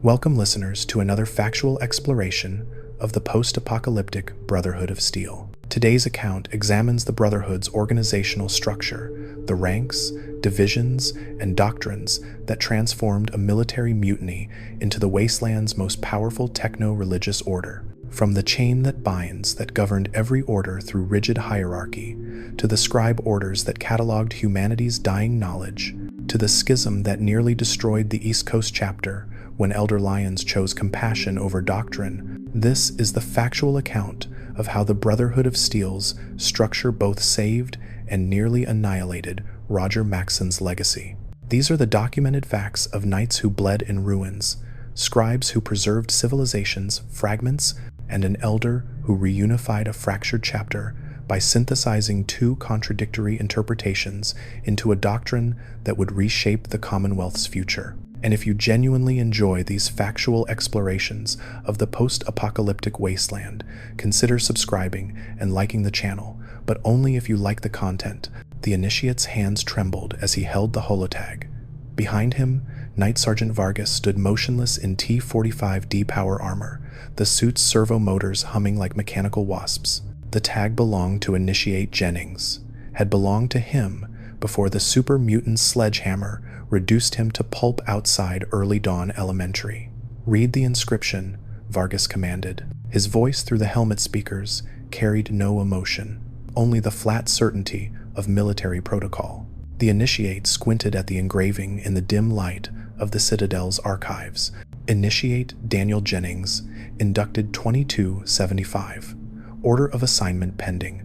Welcome, listeners, to another factual exploration of the post-apocalyptic Brotherhood of Steel. Today's account examines the Brotherhood's organizational structure, the ranks, divisions, and doctrines that transformed a military mutiny into the Wasteland's most powerful techno-religious order. From the chain that binds that governed every order through rigid hierarchy, to the Scribe Orders that cataloged humanity's dying knowledge, to the schism that nearly destroyed the East Coast chapter when Elder Lyons chose compassion over doctrine, this is the factual account of how the Brotherhood of Steel's structure both saved and nearly annihilated Arthur Maxson's legacy. These are the documented facts of knights who bled in ruins, scribes who preserved civilization's fragments, and an elder who reunified a fractured chapter by synthesizing two contradictory interpretations into a doctrine that would reshape the Commonwealth's future. And if you genuinely enjoy these factual explorations of the post-apocalyptic wasteland, consider subscribing and liking the channel, but only if you like the content. The initiate's hands trembled as he held the holotag. Behind him, Knight Sergeant Vargas stood motionless in T-45D power armor, the suit's servo motors humming like mechanical wasps. The tag belonged to Initiate Jennings, had belonged to him before the super mutant sledgehammer reduced him to pulp outside Early Dawn Elementary. "Read the inscription," Vargas commanded. His voice through the helmet speakers carried no emotion, only the flat certainty of military protocol. The Initiate squinted at the engraving in the dim light of the Citadel's archives. Initiate Daniel Jennings, inducted 2275. Order of assignment pending.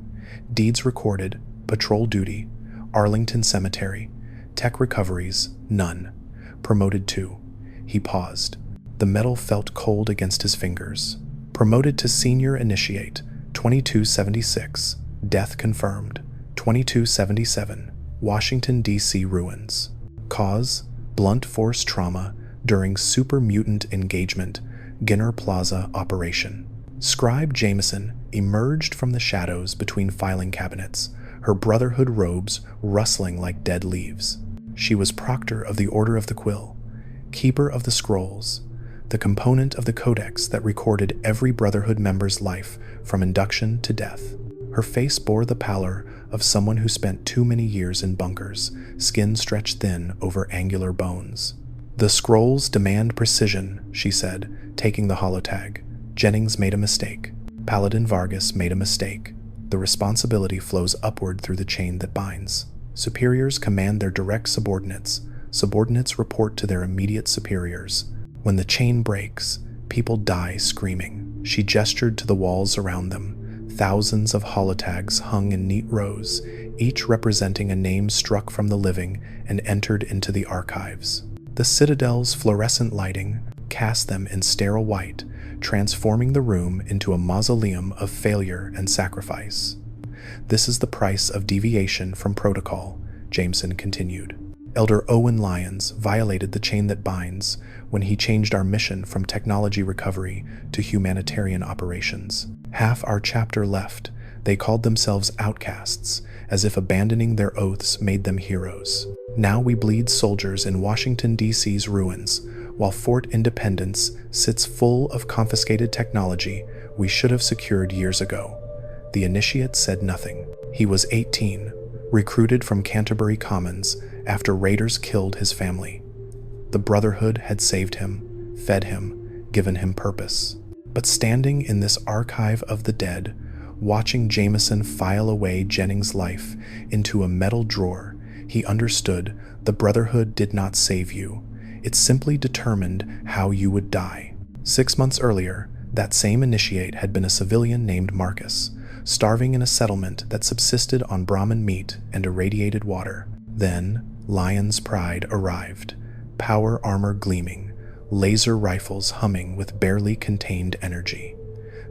Deeds recorded. Patrol duty. Arlington Cemetery. Tech recoveries, none. Promoted to. He paused. The metal felt cold against his fingers. Promoted to Senior Initiate, 2276. Death confirmed. 2277. Washington, D.C. ruins. Cause, blunt force trauma during super mutant engagement, Ginner Plaza operation. Scribe Jameson emerged from the shadows between filing cabinets, her Brotherhood robes rustling like dead leaves. She was Proctor of the Order of the Quill, Keeper of the Scrolls, the component of the Codex that recorded every Brotherhood member's life from induction to death. Her face bore the pallor of someone who spent too many years in bunkers, skin stretched thin over angular bones. "The scrolls demand precision," she said, taking the holotag. Jennings made a mistake. Paladin Vargas made a mistake. The responsibility flows upward through the chain that binds. Superiors command their direct subordinates. Subordinates report to their immediate superiors. When the chain breaks, people die screaming. She gestured to the walls around them. Thousands of holotags hung in neat rows, each representing a name struck from the living and entered into the archives. The Citadel's fluorescent lighting cast them in sterile white, transforming the room into a mausoleum of failure and sacrifice. "This is the price of deviation from protocol," Jameson continued. "Elder Owen Lyons violated the chain that binds when he changed our mission from technology recovery to humanitarian operations. Half our chapter left. They called themselves Outcasts, as if abandoning their oaths made them heroes. Now we bleed soldiers in Washington, D.C.'s ruins, while Fort Independence sits full of confiscated technology we should have secured years ago." The Initiate said nothing. He was 18, recruited from Canterbury Commons after raiders killed his family. The Brotherhood had saved him, fed him, given him purpose. But standing in this archive of the dead, watching Jameson file away Jennings' life into a metal drawer, he understood the Brotherhood did not save you. It simply determined how you would die. 6 months earlier, that same Initiate had been a civilian named Marcus, starving in a settlement that subsisted on Brahmin meat and irradiated water. Then, Lyons Pride arrived, power armor gleaming, laser rifles humming with barely contained energy.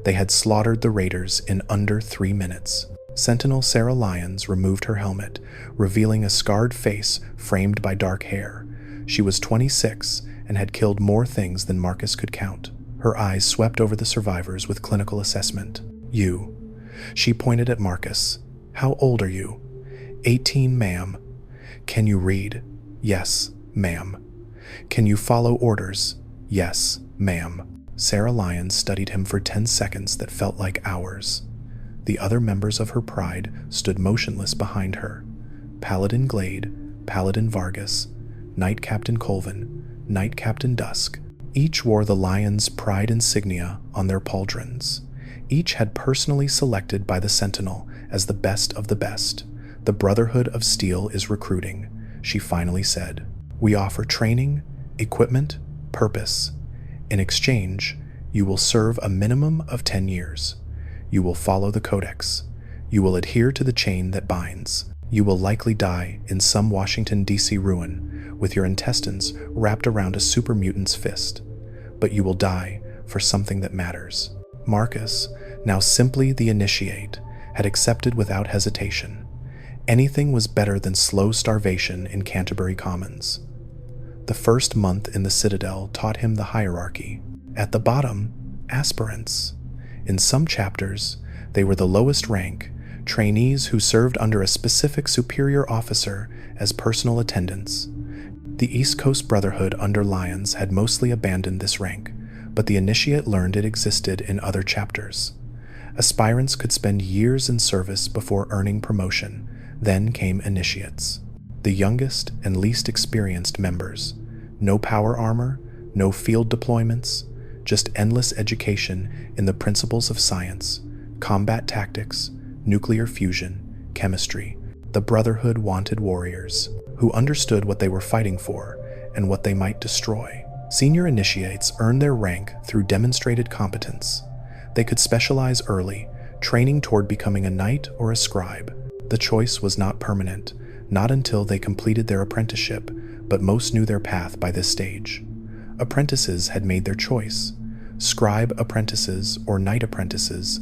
They had slaughtered the raiders in under 3 minutes. Sentinel Sarah Lyons removed her helmet, revealing a scarred face framed by dark hair. She was 26 and had killed more things than Marcus could count. Her eyes swept over the survivors with clinical assessment. "You." She pointed at Marcus. "How old are you?" 18, ma'am." "Can you read?" "Yes, ma'am." "Can you follow orders?" "Yes, ma'am." Sarah Lyons studied him for 10 seconds that felt like hours. The other members of her pride stood motionless behind her. Paladin Glade, Paladin Vargas, Knight Captain Colvin, Knight Captain Dusk. Each wore the Lyons Pride insignia on their pauldrons. Each had personally selected by the Sentinel as the best of the best. "The Brotherhood of Steel is recruiting," she finally said. "We offer training, equipment, purpose. In exchange, you will serve a minimum of 10 years. You will follow the Codex. You will adhere to the chain that binds. You will likely die in some Washington, D.C. ruin with your intestines wrapped around a super mutant's fist. But you will die for something that matters." Marcus, now simply the Initiate, had accepted without hesitation. Anything was better than slow starvation in Canterbury Commons. The first month in the Citadel taught him the hierarchy. At the bottom, aspirants. In some chapters, they were the lowest rank, trainees who served under a specific superior officer as personal attendants. The East Coast Brotherhood under Lyons had mostly abandoned this rank, but the Initiate learned it existed in other chapters. Aspirants could spend years in service before earning promotion. Then came Initiates, the youngest and least experienced members. No power armor, no field deployments, just endless education in the principles of science, combat tactics, nuclear fusion, chemistry. The Brotherhood wanted warriors who understood what they were fighting for and what they might destroy. Senior Initiates earned their rank through demonstrated competence. They could specialize early, training toward becoming a knight or a scribe. The choice was not permanent, not until they completed their apprenticeship, but most knew their path by this stage. Apprentices had made their choice. Scribe apprentices or knight apprentices,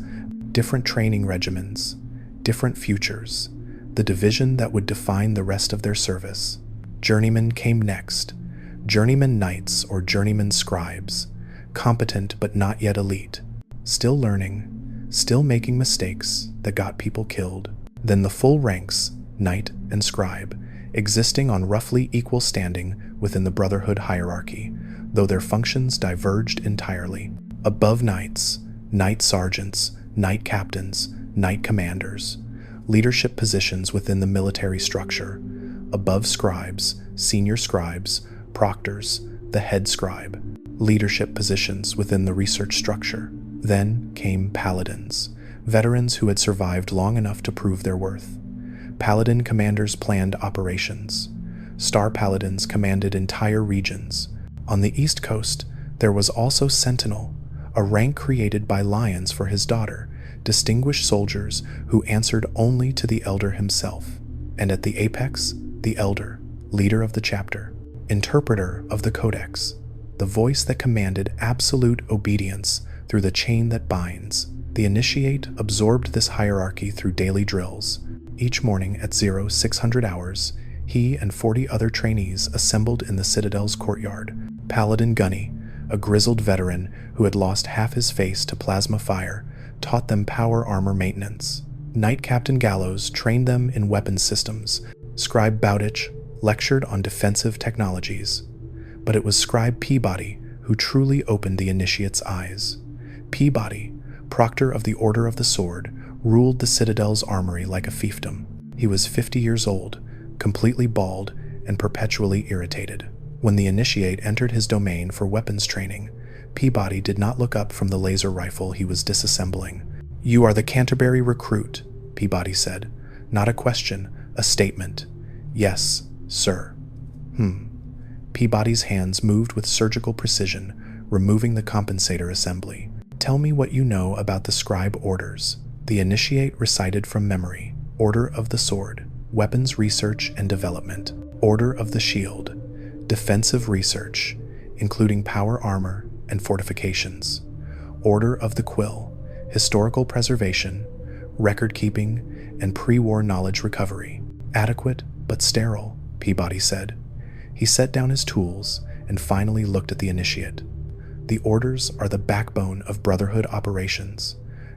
different training regimens, different futures, the division that would define the rest of their service. Journeymen came next. Journeyman knights or journeyman scribes, competent but not yet elite, still learning, still making mistakes that got people killed. Then the full ranks, knight and scribe, existing on roughly equal standing within the Brotherhood hierarchy, though their functions diverged entirely. Above knights, knight sergeants, knight captains, knight commanders, leadership positions within the military structure. Above scribes, senior scribes, proctors, the head scribe, leadership positions within the research structure. Then came paladins, veterans who had survived long enough to prove their worth. Paladin commanders planned operations. Star paladins commanded entire regions. On the East Coast, there was also Sentinel, a rank created by Lyons for his daughter, distinguished soldiers who answered only to the Elder himself. And at the apex, the Elder, leader of the chapter, interpreter of the Codex, the voice that commanded absolute obedience through the chain that binds. The Initiate absorbed this hierarchy through daily drills. Each morning at 0600 hours, he and 40 other trainees assembled in the Citadel's courtyard. Paladin Gunny, a grizzled veteran who had lost half his face to plasma fire, taught them power armor maintenance. Knight Captain Gallows trained them in weapons systems. Scribe Bowditch lectured on defensive technologies. But it was Scribe Peabody who truly opened the Initiate's eyes. Peabody, proctor of the Order of the Sword, ruled the Citadel's armory like a fiefdom. He was 50 years old, completely bald, and perpetually irritated. When the Initiate entered his domain for weapons training, Peabody did not look up from the laser rifle he was disassembling. "You are the Canterbury recruit," Peabody said. "Not a question, a statement." "Yes, sir." Peabody's hands moved with surgical precision, removing the compensator assembly. "Tell me what you know about the Scribe Orders." The Initiate recited from memory. Order of the Sword, Weapons Research and Development. Order of the Shield, Defensive Research, including power armor and fortifications. Order of the Quill, Historical Preservation, Record Keeping, and Pre-War Knowledge Recovery. "Adequate, but sterile," Peabody said. He set down his tools and finally looked at the Initiate. "The Orders are the backbone of Brotherhood operations.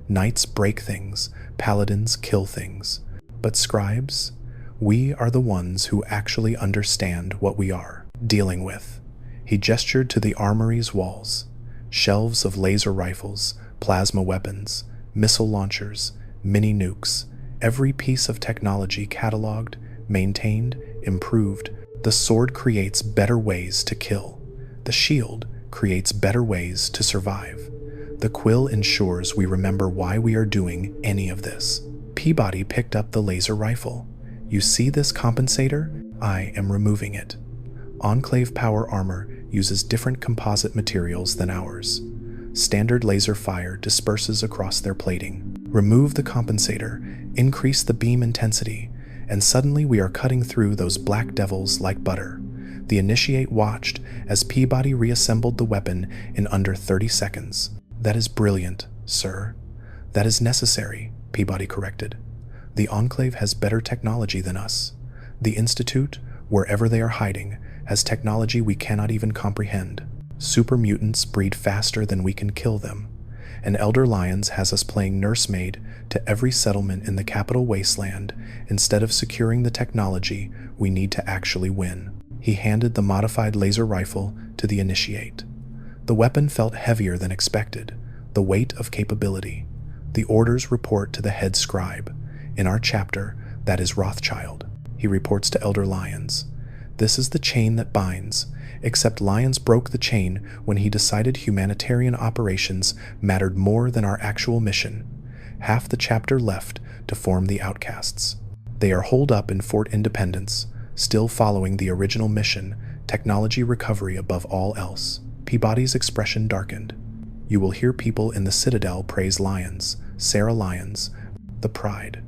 Knights break things, paladins kill things. But scribes, we are the ones who actually understand what we are dealing with. He gestured to the armory's walls. Shelves of laser rifles, plasma weapons, missile launchers, mini nukes, every piece of technology cataloged, maintained, improved. The sword creates better ways to kill. The shield creates better ways to survive. The quill ensures we remember why we are doing any of this. Peabody picked up the laser rifle. You see this compensator? I am removing it. Enclave power armor uses different composite materials than ours. Standard laser fire disperses across their plating. Remove the compensator, increase the beam intensity, and suddenly we are cutting through those black devils like butter. The Initiate watched as Peabody reassembled the weapon in under 30 seconds. That is brilliant, sir. That is necessary, Peabody corrected. The Enclave has better technology than us. The Institute, wherever they are hiding, has technology we cannot even comprehend. Super mutants breed faster than we can kill them. And Elder Lyons has us playing nursemaid to every settlement in the Capital Wasteland instead of securing the technology we need to actually win. He handed the modified laser rifle to the Initiate. The weapon felt heavier than expected, the weight of capability. The orders report to the head scribe. In our chapter, that is Rothschild. He reports to Elder Lyons. This is the chain that binds, except Lyons broke the chain when he decided humanitarian operations mattered more than our actual mission. Half the chapter left to form the Outcasts. They are holed up in Fort Independence, still following the original mission, technology recovery above all else. Peabody's expression darkened. You will hear people in the Citadel praise Lyons, Sarah Lyons, the Pride.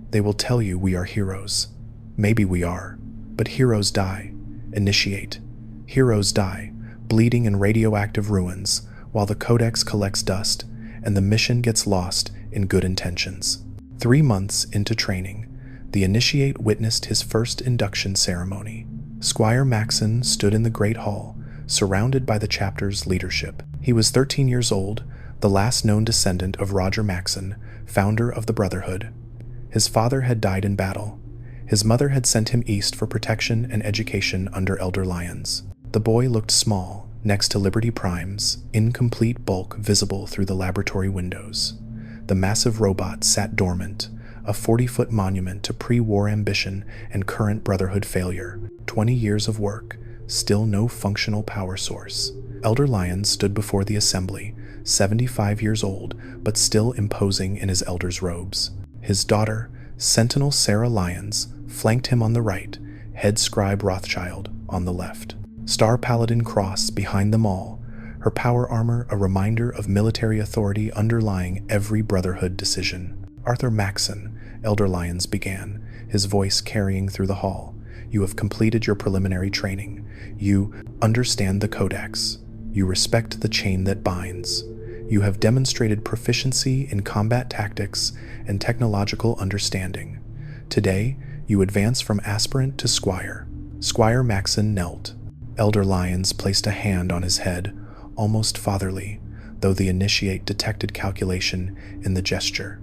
They will tell you we are heroes. Maybe we are, but heroes die. Initiate. Heroes die, bleeding in radioactive ruins, while the Codex collects dust, and the mission gets lost in good intentions. 3 months into training, the Initiate witnessed his first induction ceremony. Squire Maxson stood in the Great Hall, surrounded by the chapter's leadership. He was 13 years old, the last known descendant of Roger Maxson, founder of the Brotherhood. His father had died in battle. His mother had sent him east for protection and education under Elder Lyons. The boy looked small, next to Liberty Prime's incomplete bulk visible through the laboratory windows. The massive robot sat dormant, a 40-foot monument to pre-war ambition and current Brotherhood failure. 20 years of work, still no functional power source. Elder Lyons stood before the assembly, 75 years old, but still imposing in his elder's robes. His daughter, Sentinel Sarah Lyons, flanked him on the right, head scribe Rothschild on the left. Star Paladin Cross behind them all, her power armor a reminder of military authority underlying every Brotherhood decision. Arthur Maxson, Elder Lyons began, his voice carrying through the hall. You have completed your preliminary training. You understand the Codex. You respect the chain that binds. You have demonstrated proficiency in combat tactics and technological understanding. Today, you advance from aspirant to squire. Squire Maxson knelt. Elder Lyons placed a hand on his head, almost fatherly, though the Initiate detected calculation in the gesture.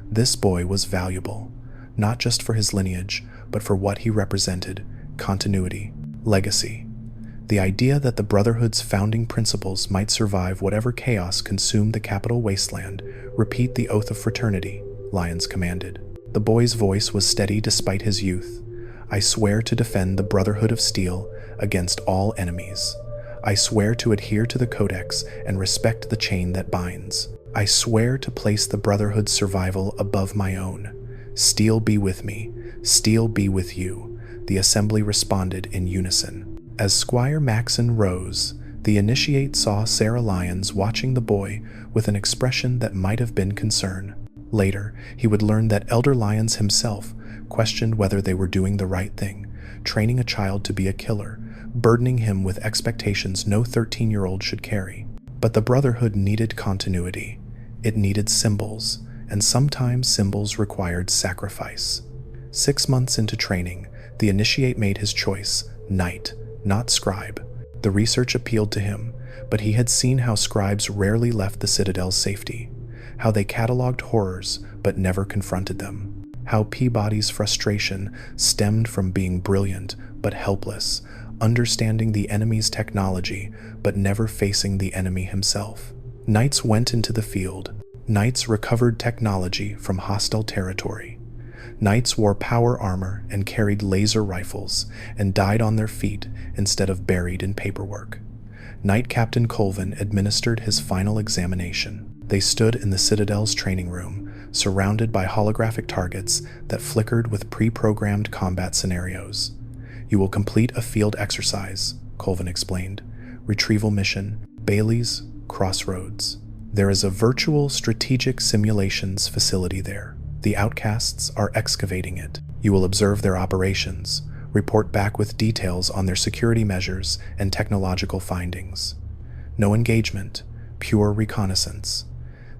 This boy was valuable, not just for his lineage, but for what he represented: continuity, legacy. The idea that the Brotherhood's founding principles might survive whatever chaos consumed the Capital Wasteland. Repeat the oath of fraternity, Lyons commanded. The boy's voice was steady despite his youth. I swear to defend the Brotherhood of Steel against all enemies. I swear to adhere to the Codex and respect the chain that binds. I swear to place the Brotherhood's survival above my own. Steel be with me. Steel be with you. The assembly responded in unison. As Squire Maxson rose, the Initiate saw Sarah Lyons watching the boy with an expression that might have been concern. Later, he would learn that Elder Lyons himself questioned whether they were doing the right thing, training a child to be a killer, burdening him with expectations no 13-year-old should carry. But the Brotherhood needed continuity. It needed symbols, and sometimes symbols required sacrifice. 6 months into training, the Initiate made his choice: Knight, not Scribe. The research appealed to him, but he had seen how scribes rarely left the Citadel's safety, how they cataloged horrors but never confronted them, how Peabody's frustration stemmed from being brilliant but helpless, understanding the enemy's technology but never facing the enemy himself. Knights went into the field. Knights recovered technology from hostile territory. Knights wore power armor and carried laser rifles and died on their feet instead of buried in paperwork. Knight Captain Colvin administered his final examination. They stood in the Citadel's training room, surrounded by holographic targets that flickered with pre-programmed combat scenarios. "You will complete a field exercise," Colvin explained. "Retrieval mission, Bailey's Crossroads. There is a virtual strategic simulations facility there. The Outcasts are excavating it. You will observe their operations, report back with details on their security measures and technological findings. No engagement, pure reconnaissance."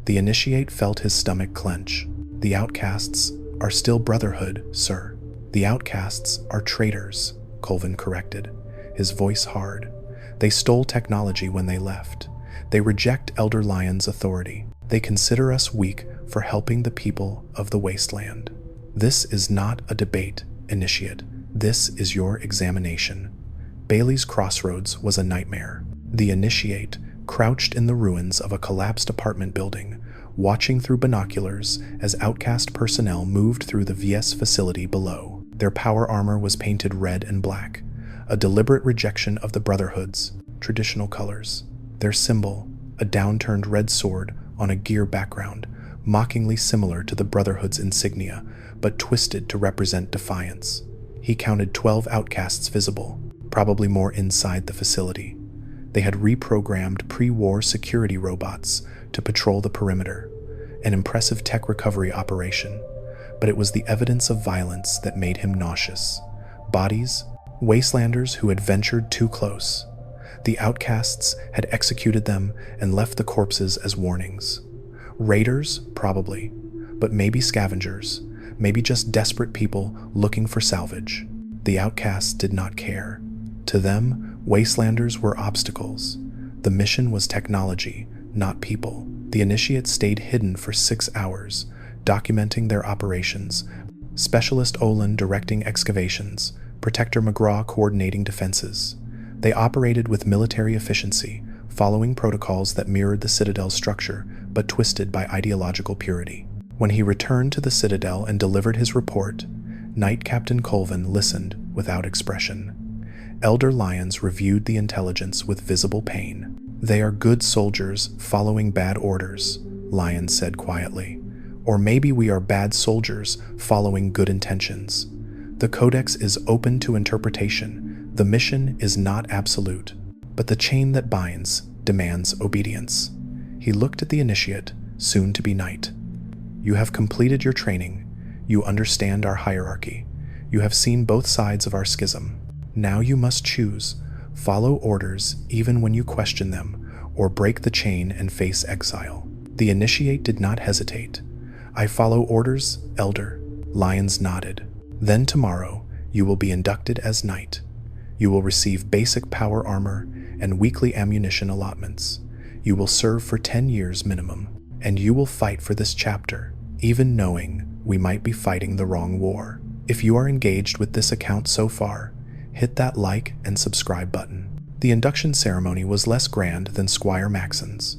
The initiate felt his stomach clench. "The Outcasts are still Brotherhood, sir." "The Outcasts are traitors," Colvin corrected, his voice hard. "They stole technology when they left. They reject Elder Lyons' authority. They consider us weak for helping the people of the Wasteland. This is not a debate, Initiate. This is your examination." Bailey's Crossroads was a nightmare. The Initiate crouched in the ruins of a collapsed apartment building, watching through binoculars as Outcast personnel moved through the VS facility below. Their power armor was painted red and black, a deliberate rejection of the Brotherhood's traditional colors. Their symbol, a downturned red sword on a gear background, mockingly similar to the Brotherhood's insignia, but twisted to represent defiance. He counted 12 Outcasts visible, probably more inside the facility. They had reprogrammed pre-war security robots to patrol the perimeter, an impressive tech recovery operation, but it was the evidence of violence that made him nauseous. Bodies, wastelanders who had ventured too close. The Outcasts had executed them and left the corpses as warnings. Raiders, probably, but maybe scavengers, maybe just desperate people looking for salvage. The Outcasts did not care. To them, Wastelanders were obstacles. The mission was technology, not people. The Initiate stayed hidden for 6 hours, documenting their operations. Specialist Olin directing excavations, Protector McGraw coordinating defenses. They operated with military efficiency, following protocols that mirrored the Citadel's structure, but twisted by ideological purity. When he returned to the Citadel and delivered his report, Knight Captain Colvin listened without expression. Elder Lyons reviewed the intelligence with visible pain. "They are good soldiers following bad orders," Lyons said quietly. "Or maybe we are bad soldiers following good intentions. The Codex is open to interpretation. The mission is not absolute, but the chain that binds demands obedience." He looked at the Initiate, soon to be Knight. "You have completed your training. You understand our hierarchy. You have seen both sides of our schism. Now you must choose. Follow orders even when you question them, or break the chain and face exile." The Initiate did not hesitate. "I follow orders, Elder." Lyons nodded. "Then tomorrow, you will be inducted as Knight. You will receive basic power armor and weekly ammunition allotments. You will serve for 10 years minimum, and you will fight for this chapter, even knowing we might be fighting the wrong war. If you are engaged with this account so far, hit that like and subscribe button." The induction ceremony was less grand than Squire Maxson's.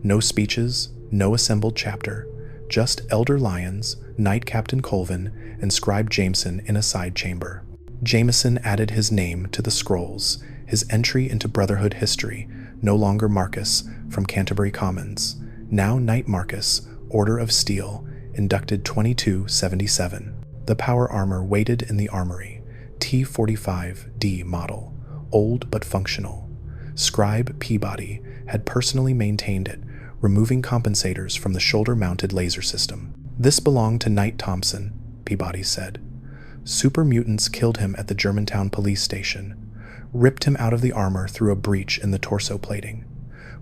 No speeches, no assembled chapter, just Elder Lyons, Knight Captain Colvin, and Scribe Jameson in a side chamber. Jameson added his name to the scrolls, his entry into Brotherhood history, no longer Marcus from Canterbury Commons, now Knight Marcus, Order of Steel, inducted 2277. The power armor waited in the armory, T-45D model, old but functional. Scribe Peabody had personally maintained it, removing compensators from the shoulder-mounted laser system. "This belonged to Knight Thompson," Peabody said. "Super mutants killed him at the Germantown police station, ripped him out of the armor through a breach in the torso plating.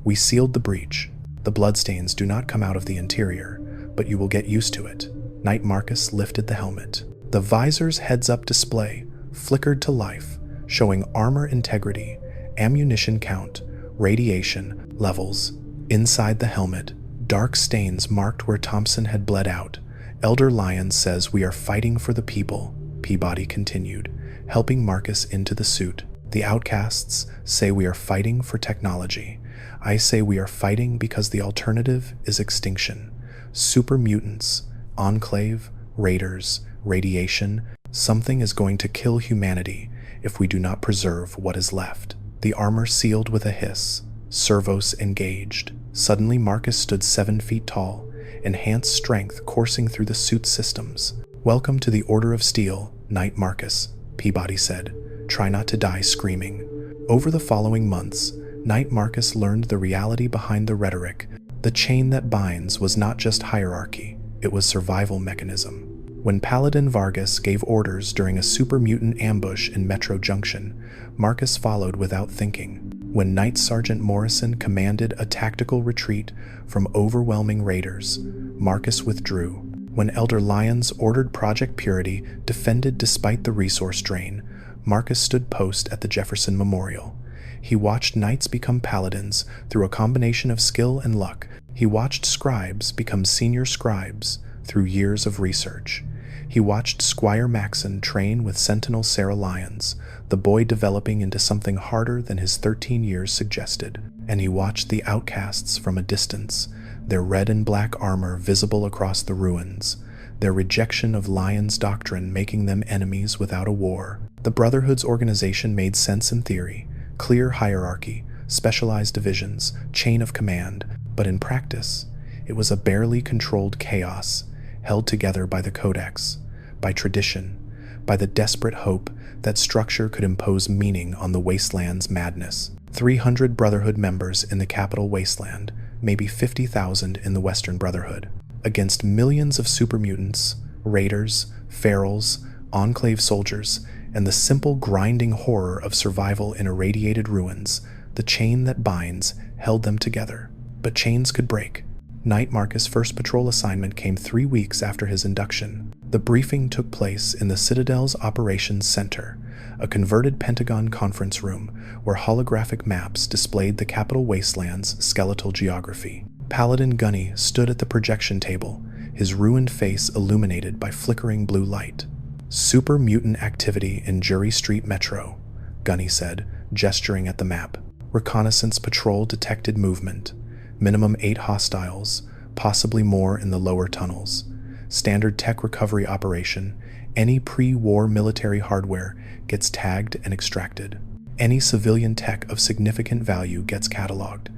We sealed the breach. The bloodstains do not come out of the interior, but you will get used to it." Knight Marcus lifted the helmet. The visor's heads-up display flickered to life, showing armor integrity, ammunition count, radiation levels. Inside the helmet, dark stains marked where Thompson had bled out. "Elder Lyons says we are fighting for the people," Peabody continued, helping Marcus into the suit. The Outcasts say we are fighting for technology. I say we are fighting because the alternative is extinction. Super mutants, enclave, raiders, radiation, something is going to kill humanity if we do not preserve what is left. The armor sealed with a hiss. Servos engaged. Suddenly Marcus stood 7 feet tall, enhanced strength coursing through the suit's systems. "Welcome to the Order of Steel, Knight Marcus," Peabody said. "Try not to die screaming." Over the following months, Knight Marcus learned the reality behind the rhetoric. The chain that binds was not just hierarchy, it was survival mechanism. When Paladin Vargas gave orders during a super mutant ambush in Metro Junction, Marcus followed without thinking. When Knight Sergeant Morrison commanded a tactical retreat from overwhelming raiders, Marcus withdrew. When Elder Lyons ordered Project Purity defended despite the resource drain, Marcus stood post at the Jefferson Memorial. He watched knights become paladins through a combination of skill and luck. He watched scribes become senior scribes through years of research. He watched Squire Maxson train with Sentinel Sarah Lyons, the boy developing into something harder than his 13 years suggested. And he watched the Outcasts from a distance, their red and black armor visible across the ruins, their rejection of Lyons' doctrine making them enemies without a war. The Brotherhood's organization made sense in theory, clear hierarchy, specialized divisions, chain of command, but in practice, it was a barely controlled chaos, held together by the Codex, by tradition, by the desperate hope that structure could impose meaning on the Wasteland's madness. 300 Brotherhood members in the Capital Wasteland, maybe 50,000 in the Western Brotherhood, against millions of super mutants, raiders, ferals, enclave soldiers, and the simple grinding horror of survival in irradiated ruins. The chain that binds held them together. But chains could break. Knight Marcus' first patrol assignment came 3 weeks after his induction. The briefing took place in the Citadel's Operations Center, a converted Pentagon conference room where holographic maps displayed the Capital Wasteland's skeletal geography. Paladin Gunny stood at the projection table, his ruined face illuminated by flickering blue light. "Super mutant activity in Jury Street Metro," Gunny said, gesturing at the map. "Reconnaissance patrol detected movement. Minimum 8 hostiles, possibly more in the lower tunnels. Standard tech recovery operation. Any pre-war military hardware gets tagged and extracted. Any civilian tech of significant value gets cataloged.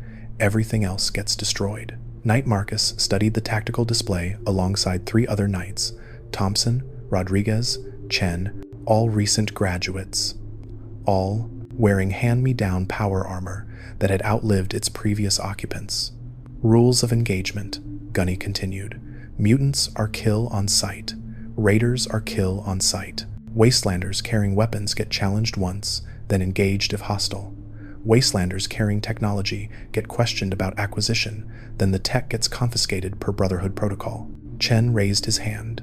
Everything else gets destroyed." Knight Marcus studied the tactical display alongside 3 other knights, Thompson, Rodriguez, Chen, all recent graduates. All wearing hand-me-down power armor that had outlived its previous occupants. "Rules of engagement," Gunny continued. "Mutants are kill on sight. Raiders are kill on sight. Wastelanders carrying weapons get challenged once, then engaged if hostile. Wastelanders carrying technology get questioned about acquisition, then the tech gets confiscated per Brotherhood protocol." Chen raised his hand.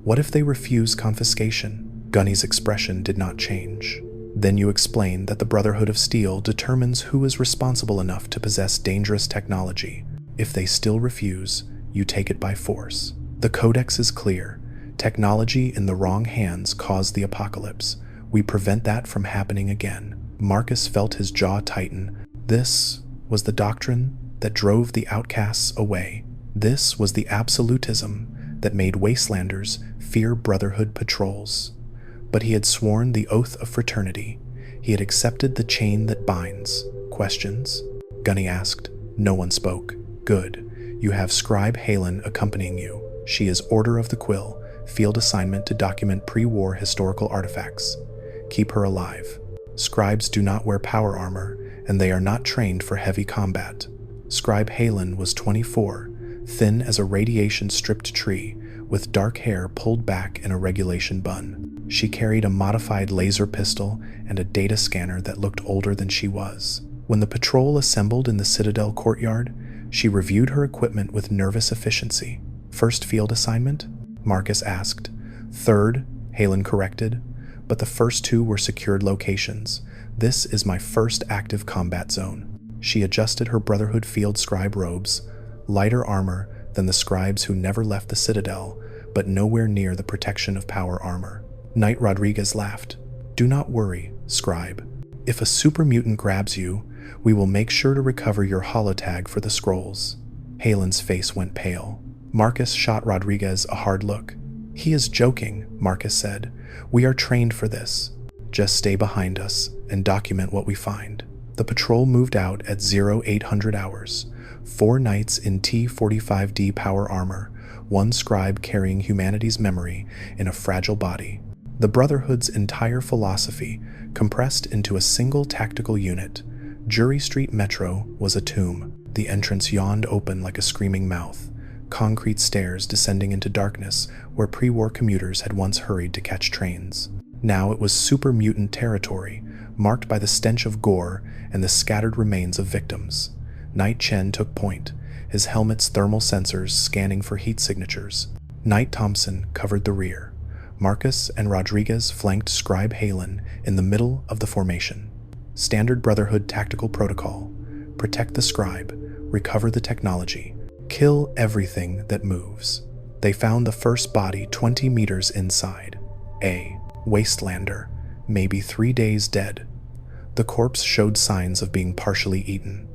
"What if they refuse confiscation?" Gunny's expression did not change. "Then you explain that the Brotherhood of Steel determines who is responsible enough to possess dangerous technology. If they still refuse, you take it by force. The Codex is clear. Technology in the wrong hands caused the apocalypse. We prevent that from happening again." Marcus felt his jaw tighten. This was the doctrine that drove the Outcasts away. This was the absolutism that made Wastelanders fear Brotherhood patrols. But he had sworn the oath of fraternity. He had accepted the chain that binds. "Questions?" Gunny asked. No one spoke. "Good. You have Scribe Halen accompanying you. She is Order of the Quill, field assignment to document pre-war historical artifacts. Keep her alive. Scribes do not wear power armor, and they are not trained for heavy combat." Scribe Halen was 24, thin as a radiation-stripped tree, with dark hair pulled back in a regulation bun. She carried a modified laser pistol and a data scanner that looked older than she was. When the patrol assembled in the Citadel courtyard, she reviewed her equipment with nervous efficiency. "First field assignment?" Marcus asked. "Third," Halen corrected, "but the first 2 were secured locations. This is my first active combat zone." She adjusted her Brotherhood field scribe robes, lighter armor than the scribes who never left the Citadel, but nowhere near the protection of power armor. Knight Rodriguez laughed. "Do not worry, Scribe. If a super mutant grabs you, we will make sure to recover your holotag for the scrolls. Halen's face went pale. Marcus shot Rodriguez a hard look. He is joking, Marcus said. We are trained for this. Just stay behind us and document what we find. The patrol moved out at 0800 hours. 4 knights in T-45D power armor, 1 scribe carrying humanity's memory in a fragile body. The Brotherhood's entire philosophy compressed into a single tactical unit. Jury Street Metro was a tomb. The entrance yawned open like a screaming mouth. Concrete stairs descending into darkness where pre-war commuters had once hurried to catch trains. Now it was super mutant territory, marked by the stench of gore and the scattered remains of victims. Knight Chen took point, his helmet's thermal sensors scanning for heat signatures. Knight Thompson covered the rear. Marcus and Rodriguez flanked Scribe Halen in the middle of the formation. Standard Brotherhood tactical protocol: protect the scribe, recover the technology, kill everything that moves. They found the first body 20 meters inside. A wastelander, maybe 3 days dead. The corpse showed signs of being partially eaten.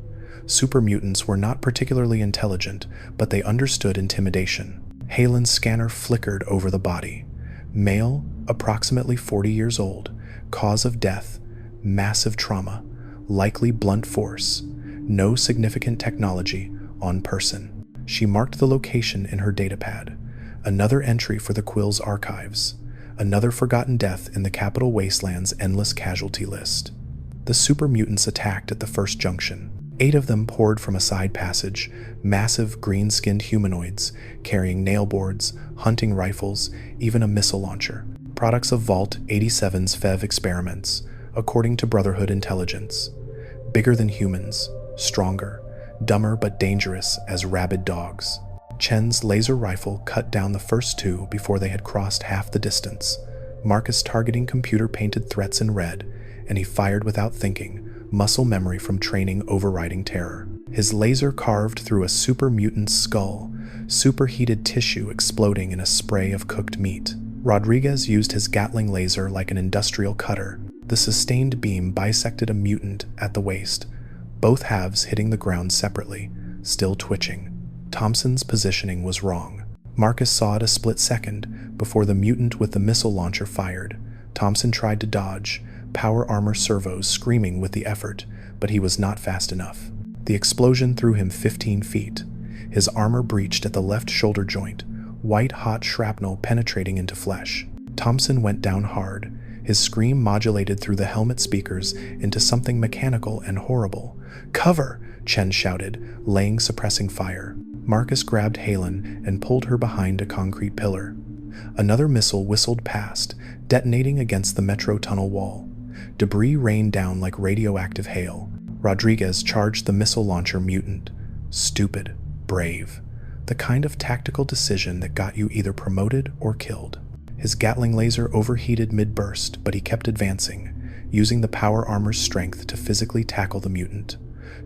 Super mutants were not particularly intelligent, but they understood intimidation. Halen's scanner flickered over the body. Male, approximately 40 years old. Cause of death: massive trauma, likely blunt force. No significant technology on person. She marked the location in her datapad. Another entry for the Quill's archives. Another forgotten death in the Capital Wasteland's endless casualty list. The super mutants attacked at the first junction. 8 of them poured from a side passage, massive green-skinned humanoids carrying nail boards, hunting rifles, even a missile launcher. Products of Vault 87's FEV experiments, according to Brotherhood intelligence. Bigger than humans, stronger, dumber but dangerous as rabid dogs. Chen's laser rifle cut down the first 2 before they had crossed half the distance. Marcus targeting computer-painted threats in red, and he fired without thinking, muscle memory from training overriding terror. His laser carved through a super mutant's skull, superheated tissue exploding in a spray of cooked meat. Rodriguez used his Gatling laser like an industrial cutter. The sustained beam bisected a mutant at the waist, both halves hitting the ground separately, still twitching. Thompson's positioning was wrong. Marcus saw it a split second before the mutant with the missile launcher fired. Thompson tried to dodge, power armor servos screaming with the effort, but he was not fast enough. The explosion threw him 15 feet. His armor breached at the left shoulder joint, white-hot shrapnel penetrating into flesh. Thompson went down hard. His scream modulated through the helmet speakers into something mechanical and horrible. "Cover!" Chen shouted, laying suppressing fire. Marcus grabbed Halen and pulled her behind a concrete pillar. Another missile whistled past, detonating against the metro tunnel wall. Debris rained down like radioactive hail. Rodriguez charged the missile launcher mutant. Stupid, brave. The kind of tactical decision that got you either promoted or killed. His Gatling laser overheated mid-burst, but he kept advancing, using the power armor's strength to physically tackle the mutant.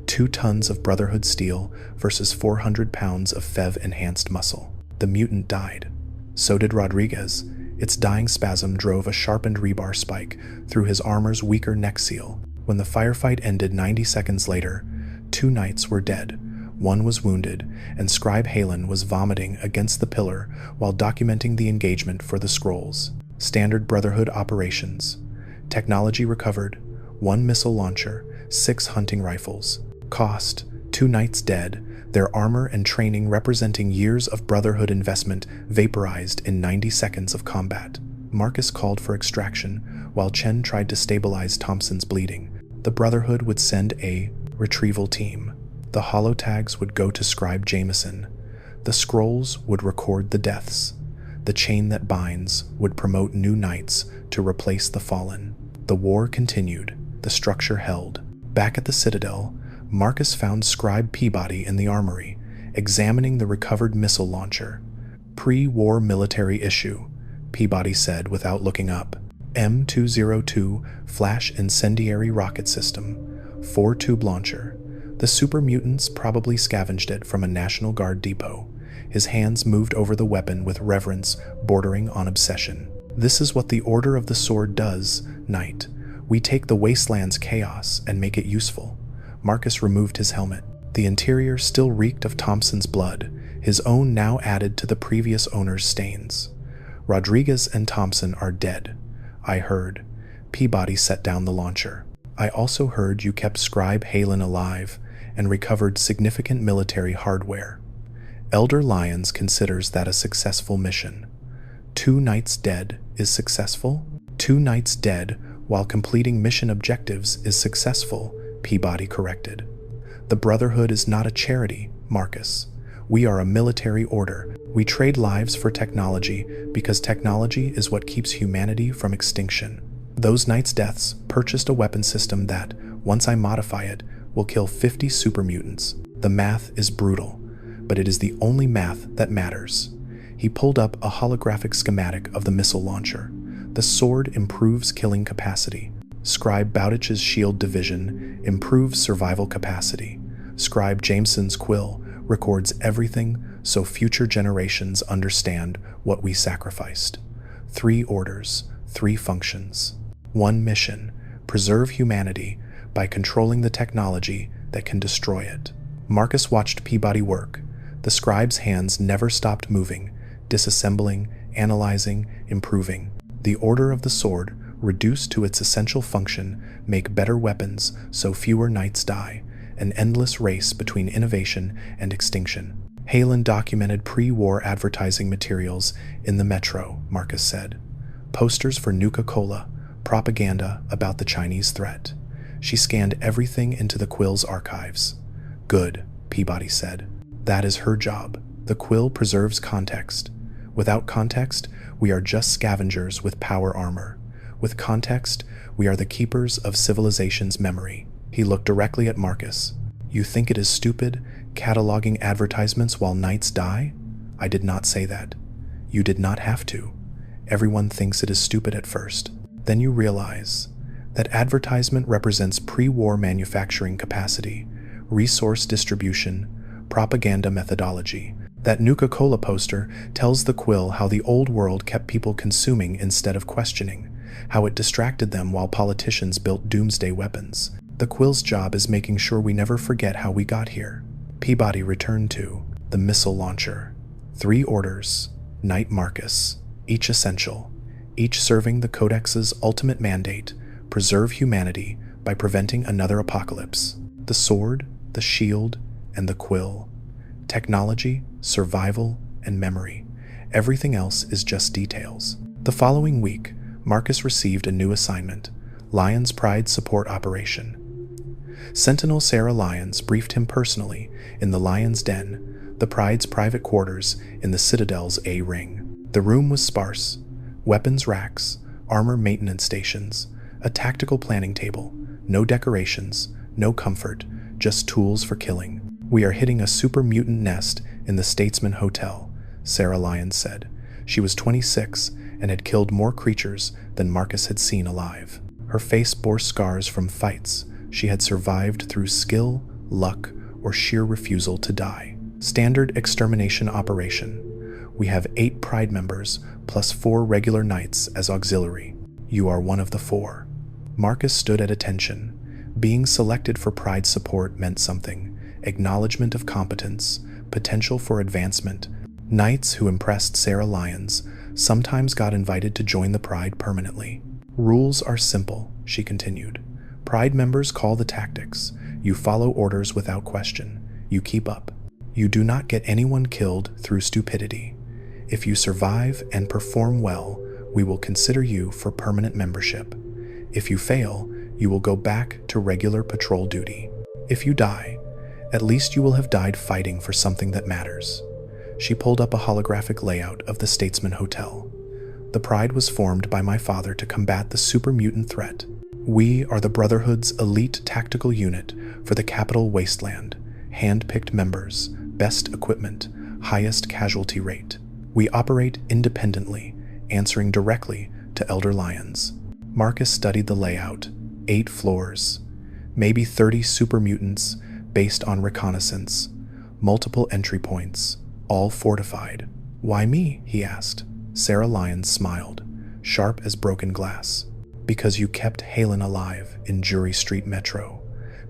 2 tons of Brotherhood steel versus 400 pounds of FEV-enhanced muscle. The mutant died. So did Rodriguez. Its dying spasm drove a sharpened rebar spike through his armor's weaker neck seal. When the firefight ended 90 seconds later, 2 knights were dead. 1 was wounded, and Scribe Halen was vomiting against the pillar while documenting the engagement for the scrolls. Standard Brotherhood operations. Technology recovered: 1 missile launcher, 6 hunting rifles. Cost: 2 knights dead, their armor and training representing years of Brotherhood investment vaporized in 90 seconds of combat. Marcus called for extraction, while Chen tried to stabilize Thompson's bleeding. The Brotherhood would send a retrieval team. The holotags would go to Scribe Jameson. The scrolls would record the deaths. The chain that binds would promote new knights to replace the fallen. The war continued. The structure held. Back at the Citadel, Marcus found Scribe Peabody in the armory, examining the recovered missile launcher. Pre-war military issue, Peabody said without looking up. M202 flash incendiary rocket system, 4-tube launcher. The super mutants probably scavenged it from a National Guard depot. His hands moved over the weapon with reverence bordering on obsession. This is what the Order of the Sword does, Knight. We take the wasteland's chaos and make it useful. Marcus removed his helmet. The interior still reeked of Thompson's blood, his own now added to the previous owner's stains. Rodriguez and Thompson are dead, I heard. Peabody set down the launcher. I also heard you kept Scribe Halen alive and recovered significant military hardware. Elder Lyons considers that a successful mission. 2 knights dead is successful? 2 knights dead while completing mission objectives is successful, Peabody corrected. The Brotherhood is not a charity, Marcus. We are a military order. We trade lives for technology because technology is what keeps humanity from extinction. Those knights' deaths purchased a weapon system that, once I modify it, will kill 50 super mutants. The math is brutal, but it is the only math that matters. He pulled up a holographic schematic of the missile launcher. The sword improves killing capacity. Scribe Bowditch's shield division improves survival capacity. Scribe Jameson's quill records everything so future generations understand what we sacrificed. 3 orders, 3 functions. 1 mission, preserve humanity by controlling the technology that can destroy it. Marcus watched Peabody work. The scribe's hands never stopped moving, disassembling, analyzing, improving. The order of the sword, reduced to its essential function, make better weapons so fewer knights die. An endless race between innovation and extinction. Halen documented pre-war advertising materials in the Metro, Marcus said. Posters for Nuka-Cola, propaganda about the Chinese threat. She scanned everything into the quill's archives. Good, Peabody said. That is her job. The quill preserves context. Without context, we are just scavengers with power armor. With context, we are the keepers of civilization's memory. He looked directly at Marcus. You think it is stupid, cataloging advertisements while knights die? I did not say that. You did not have to. Everyone thinks it is stupid at first. Then you realize that advertisement represents pre-war manufacturing capacity, resource distribution, propaganda methodology. That Nuka-Cola poster tells the quill how the old world kept people consuming instead of questioning, how it distracted them while politicians built doomsday weapons. The quill's job is making sure we never forget how we got here. Peabody returned to the missile launcher. 3 orders, Knight Marcus, each essential, each serving the Codex's ultimate mandate, preserve humanity by preventing another apocalypse. The sword, the shield, and the quill. Technology, survival, and memory. Everything else is just details. The following week, Marcus received a new assignment, Lyons Pride Support Operation. Sentinel Sarah Lyons briefed him personally in the Lyons Den, the Pride's private quarters in the Citadel's A ring. The room was sparse. Weapons racks, armor maintenance stations, a tactical planning table, no decorations, no comfort, just tools for killing. We are hitting a super mutant nest in the Statesman Hotel, Sarah Lyons said. She was 26 and had killed more creatures than Marcus had seen alive. Her face bore scars from fights. She had survived through skill, luck, or sheer refusal to die. Standard extermination operation. We have 8 Pride members plus 4 regular knights as auxiliary. You are one of the 4. Marcus stood at attention. Being selected for Pride support meant something. Acknowledgement of competence, potential for advancement. Knights who impressed Sarah Lyons sometimes got invited to join the Pride permanently. Rules are simple, she continued. Pride members call the tactics. You follow orders without question. You keep up. You do not get anyone killed through stupidity. If you survive and perform well, we will consider you for permanent membership. If you fail, you will go back to regular patrol duty. If you die, at least you will have died fighting for something that matters. She pulled up a holographic layout of the Statesman Hotel. The Pride was formed by my father to combat the super mutant threat. We are the Brotherhood's elite tactical unit for the Capital Wasteland, hand-picked members, best equipment, highest casualty rate. We operate independently, answering directly to Elder Lyons. Marcus studied the layout. 8 floors, maybe 30 super mutants based on reconnaissance, multiple entry points, all fortified. Why me? He asked. Sarah Lyons smiled, sharp as broken glass. Because you kept Halen alive in Jury Street Metro.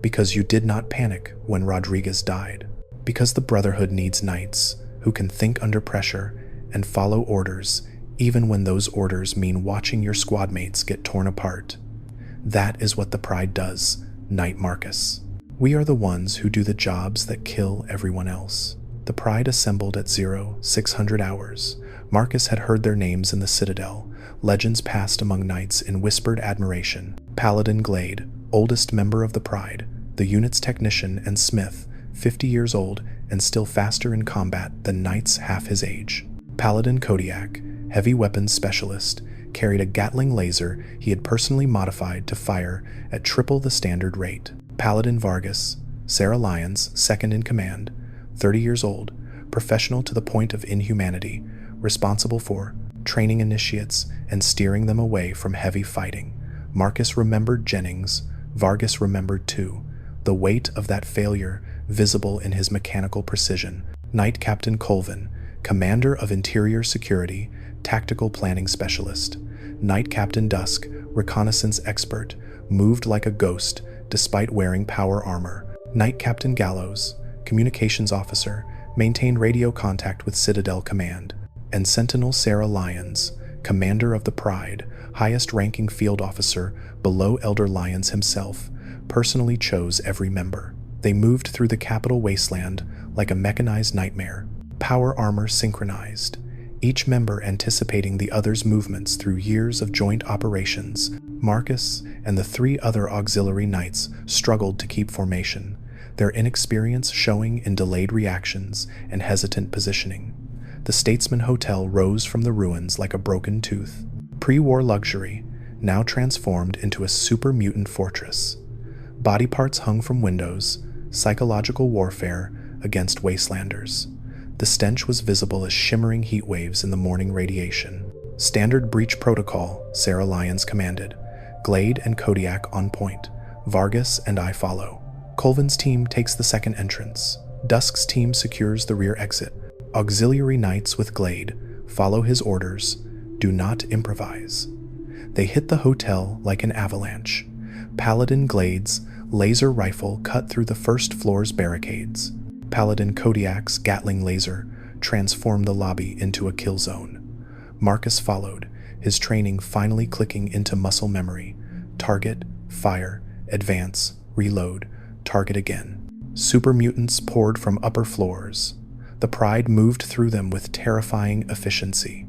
Because you did not panic when Rodriguez died. Because the Brotherhood needs knights who can think under pressure and follow orders even when those orders mean watching your squad mates get torn apart. That is what the Pride does, Knight Marcus. We are the ones who do the jobs that kill everyone else. The Pride assembled at 0600 hours. Marcus had heard their names in the Citadel. Legends passed among knights in whispered admiration. Paladin Glade, oldest member of the Pride, the unit's technician and smith, 50 years old and still faster in combat than knights half his age. Paladin Kodiak, heavy weapons specialist, carried a Gatling laser he had personally modified to fire at triple the standard rate. Paladin Vargas, Sarah Lyons, second in command, 30 years old, professional to the point of inhumanity, responsible for training initiates and steering them away from heavy fighting. Marcus remembered Jennings. Vargas remembered too, the weight of that failure visible in his mechanical precision. Knight Captain Colvin, commander of interior security, tactical planning specialist. Knight Captain Dusk, reconnaissance expert, moved like a ghost despite wearing power armor. Knight Captain Gallows, communications officer, maintained radio contact with Citadel Command. And Sentinel Sarah Lyons, commander of the Pride, highest-ranking field officer below Elder Lyons himself, personally chose every member. They moved through the Capital Wasteland like a mechanized nightmare, power armor synchronized, each member anticipating the other's movements through years of joint operations. Marcus and the 3 other auxiliary knights struggled to keep formation, their inexperience showing in delayed reactions and hesitant positioning. The Statesman Hotel rose from the ruins like a broken tooth. Pre-war luxury, now transformed into a super mutant fortress. Body parts hung from windows, psychological warfare against wastelanders. The stench was visible as shimmering heat waves in the morning radiation. Standard breach protocol, Sarah Lyons commanded. Glade and Kodiak on point. Vargas and I follow. Colvin's team takes the second entrance. Dusk's team secures the rear exit. Auxiliary knights with Glade follow his orders. Do not improvise. They hit the hotel like an avalanche. Paladin Glade's laser rifle cut through the first floor's barricades. Paladin Kodiak's Gatling laser transformed the lobby into a kill zone. Marcus followed, his training finally clicking into muscle memory. Target, fire, advance, reload, target again. Super mutants poured from upper floors. The Pride moved through them with terrifying efficiency.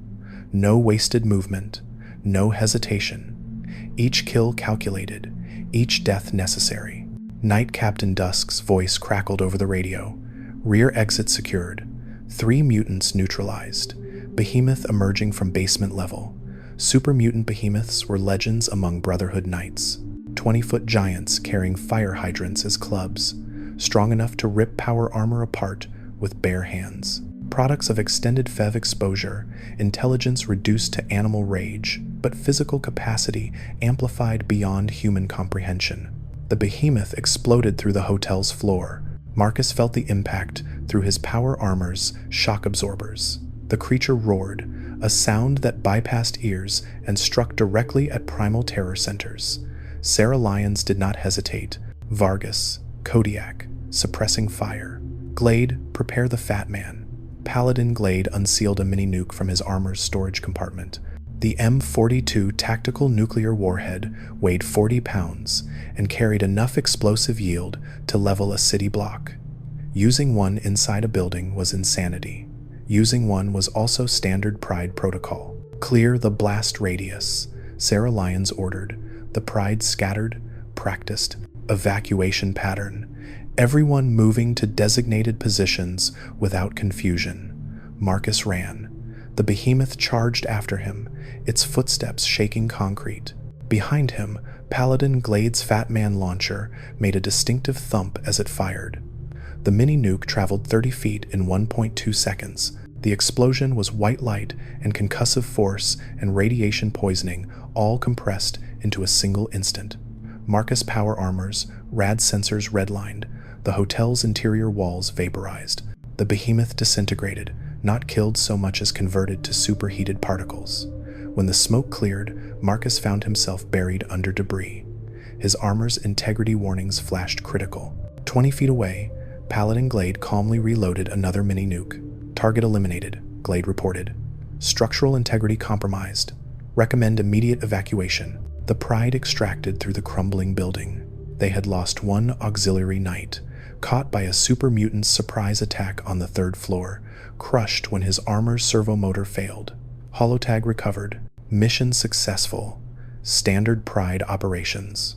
No wasted movement, no hesitation. Each kill calculated, each death necessary. Knight Captain Dusk's voice crackled over the radio. Rear exit secured. 3 mutants neutralized. Behemoth emerging from basement level. Super mutant behemoths were legends among Brotherhood knights. 20-foot giants carrying fire hydrants as clubs, strong enough to rip power armor apart with bare hands. Products of extended FEV exposure, intelligence reduced to animal rage, but physical capacity amplified beyond human comprehension. The behemoth exploded through the hotel's floor. Marcus felt the impact through his power armor's shock absorbers. The creature roared, a sound that bypassed ears and struck directly at primal terror centers. Sarah Lyons did not hesitate. Vargas, Kodiak, suppressing fire. Glade, prepare the fat man. Paladin Glade unsealed a mini-nuke from his armor's storage compartment. The M42 tactical nuclear warhead weighed 40 pounds and carried enough explosive yield to level a city block. Using one inside a building was insanity. Using one was also standard Pride protocol. Clear the blast radius, Sarah Lyons ordered. The Pride scattered, practiced, evacuation pattern. Everyone moving to designated positions without confusion. Marcus ran. The behemoth charged after him, its footsteps shaking concrete. Behind him, Paladin Glade's Fat Man launcher made a distinctive thump as it fired. The mini-nuke traveled 30 feet in 1.2 seconds. The explosion was white light and concussive force and radiation poisoning all compressed into a single instant. Marcus power armors, rad sensors redlined. The hotel's interior walls vaporized. The behemoth disintegrated, not killed so much as converted to superheated particles. When the smoke cleared, Marcus found himself buried under debris. His armor's integrity warnings flashed critical. 20 feet away, Paladin Glade calmly reloaded another mini-nuke. Target eliminated, Glade reported. Structural integrity compromised. Recommend immediate evacuation. The Pride extracted through the crumbling building. They had lost one auxiliary knight, caught by a super mutant's surprise attack on the 3rd floor, crushed when his armor's servomotor failed. Holotag recovered. Mission successful. Standard Pride operations.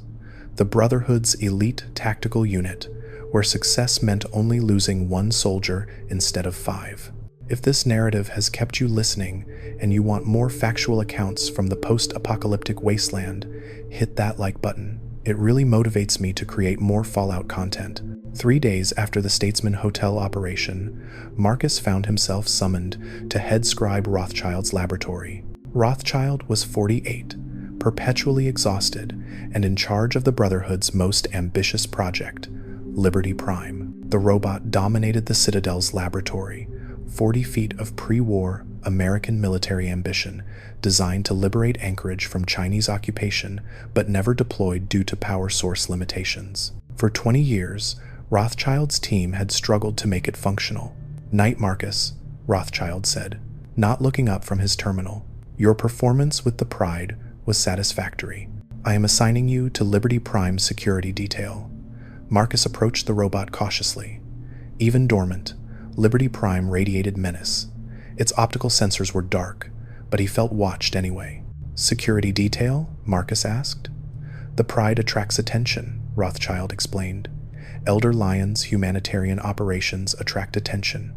The Brotherhood's elite tactical unit, where success meant only losing 1 soldier instead of 5. If this narrative has kept you listening and you want more factual accounts from the post-apocalyptic wasteland, hit that like button. It really motivates me to create more Fallout content. 3 days after the Statesman Hotel operation, Marcus found himself summoned to head Scribe Rothschild's laboratory. Rothschild was 48, perpetually exhausted, and in charge of the Brotherhood's most ambitious project, Liberty Prime. The robot dominated the Citadel's laboratory, 40 feet of pre-war American military ambition, designed to liberate Anchorage from Chinese occupation, but never deployed due to power source limitations. For 20 years, Rothschild's team had struggled to make it functional. "Night, Marcus," Rothschild said, not looking up from his terminal. "Your performance with the Pride was satisfactory. I am assigning you to Liberty Prime security detail." Marcus approached the robot cautiously. Even dormant, Liberty Prime radiated menace. Its optical sensors were dark, but he felt watched anyway. "Security detail?" Marcus asked. "The Pride attracts attention," Rothschild explained. "Elder Lyons' humanitarian operations attract attention.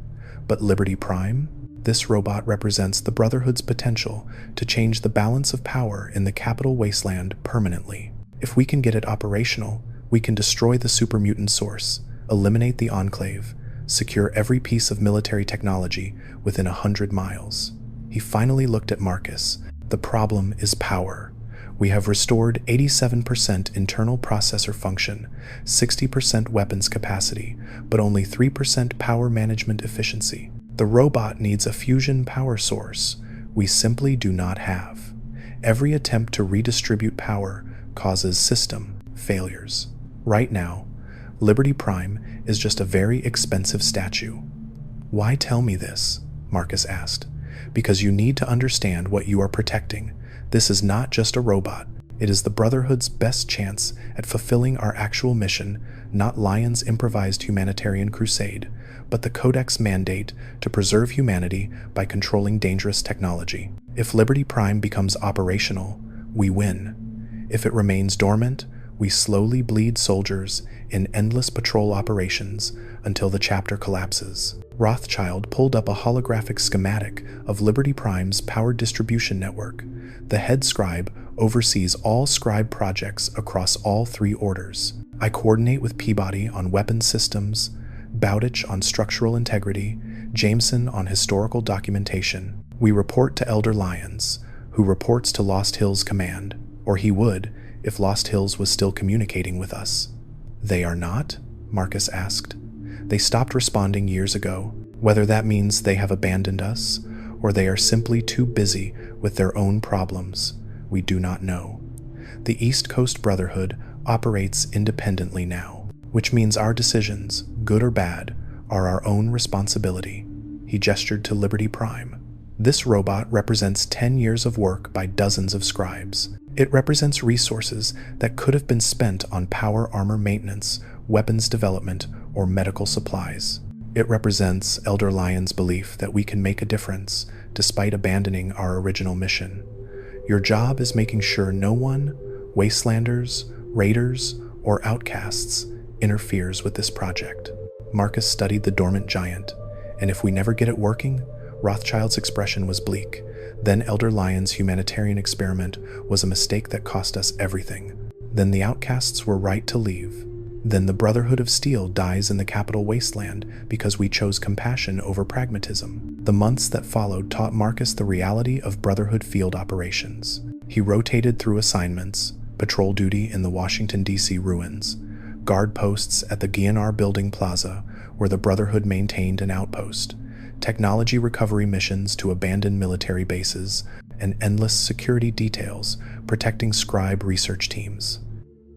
But Liberty Prime? This robot represents the Brotherhood's potential to change the balance of power in the Capital Wasteland permanently. If we can get it operational, we can destroy the super mutant source, eliminate the Enclave, secure every piece of military technology within 100 miles. He finally looked at Marcus. "The problem is power. We have restored 87% internal processor function, 60% weapons capacity, but only 3% power management efficiency. The robot needs a fusion power source we simply do not have. Every attempt to redistribute power causes system failures. Right now, Liberty Prime is just a very expensive statue." "Why tell me this?" Marcus asked. "Because you need to understand what you are protecting. This is not just a robot. It is the Brotherhood's best chance at fulfilling our actual mission, not Lyons' improvised humanitarian crusade, but the Codex mandate to preserve humanity by controlling dangerous technology. If Liberty Prime becomes operational, we win. If it remains dormant, we slowly bleed soldiers in endless patrol operations until the chapter collapses." Rothschild pulled up a holographic schematic of Liberty Prime's power distribution network. "The head scribe oversees all scribe projects across all 3 orders. I coordinate with Peabody on weapons systems, Bowditch on structural integrity, Jameson on historical documentation. We report to Elder Lyons, who reports to Lost Hills Command, or he would if Lost Hills was still communicating with us." "They are not?" Marcus asked. "They stopped responding years ago. Whether that means they have abandoned us, or they are simply too busy with their own problems, we do not know. The East Coast Brotherhood operates independently now, which means our decisions, good or bad, are our own responsibility." He gestured to Liberty Prime. "This robot represents 10 years of work by dozens of scribes. It represents resources that could have been spent on power armor maintenance, weapons development, or medical supplies. It represents Elder Lyons' belief that we can make a difference despite abandoning our original mission. Your job is making sure no one, Wastelanders, Raiders, or Outcasts, interferes with this project." Marcus studied the dormant giant. "And if we never get it working?" Rothschild's expression was bleak. "Then Elder Lyons' humanitarian experiment was a mistake that cost us everything. Then the Outcasts were right to leave. Then the Brotherhood of Steel dies in the Capital Wasteland because we chose compassion over pragmatism." The months that followed taught Marcus the reality of Brotherhood field operations. He rotated through assignments, patrol duty in the Washington, D.C. ruins, guard posts at the GNR Building Plaza, where the Brotherhood maintained an outpost, technology recovery missions to abandoned military bases, and endless security details protecting Scribe research teams.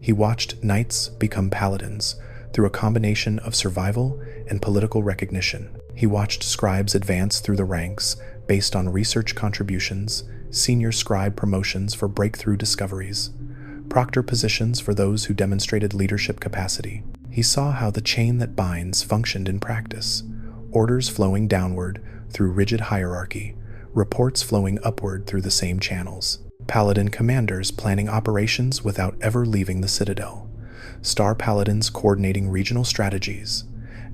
He watched knights become paladins through a combination of survival and political recognition. He watched scribes advance through the ranks based on research contributions, senior scribe promotions for breakthrough discoveries, proctor positions for those who demonstrated leadership capacity. He saw how the chain that binds functioned in practice, orders flowing downward through rigid hierarchy, reports flowing upward through the same channels. Paladin commanders planning operations without ever leaving the citadel. Star paladins coordinating regional strategies.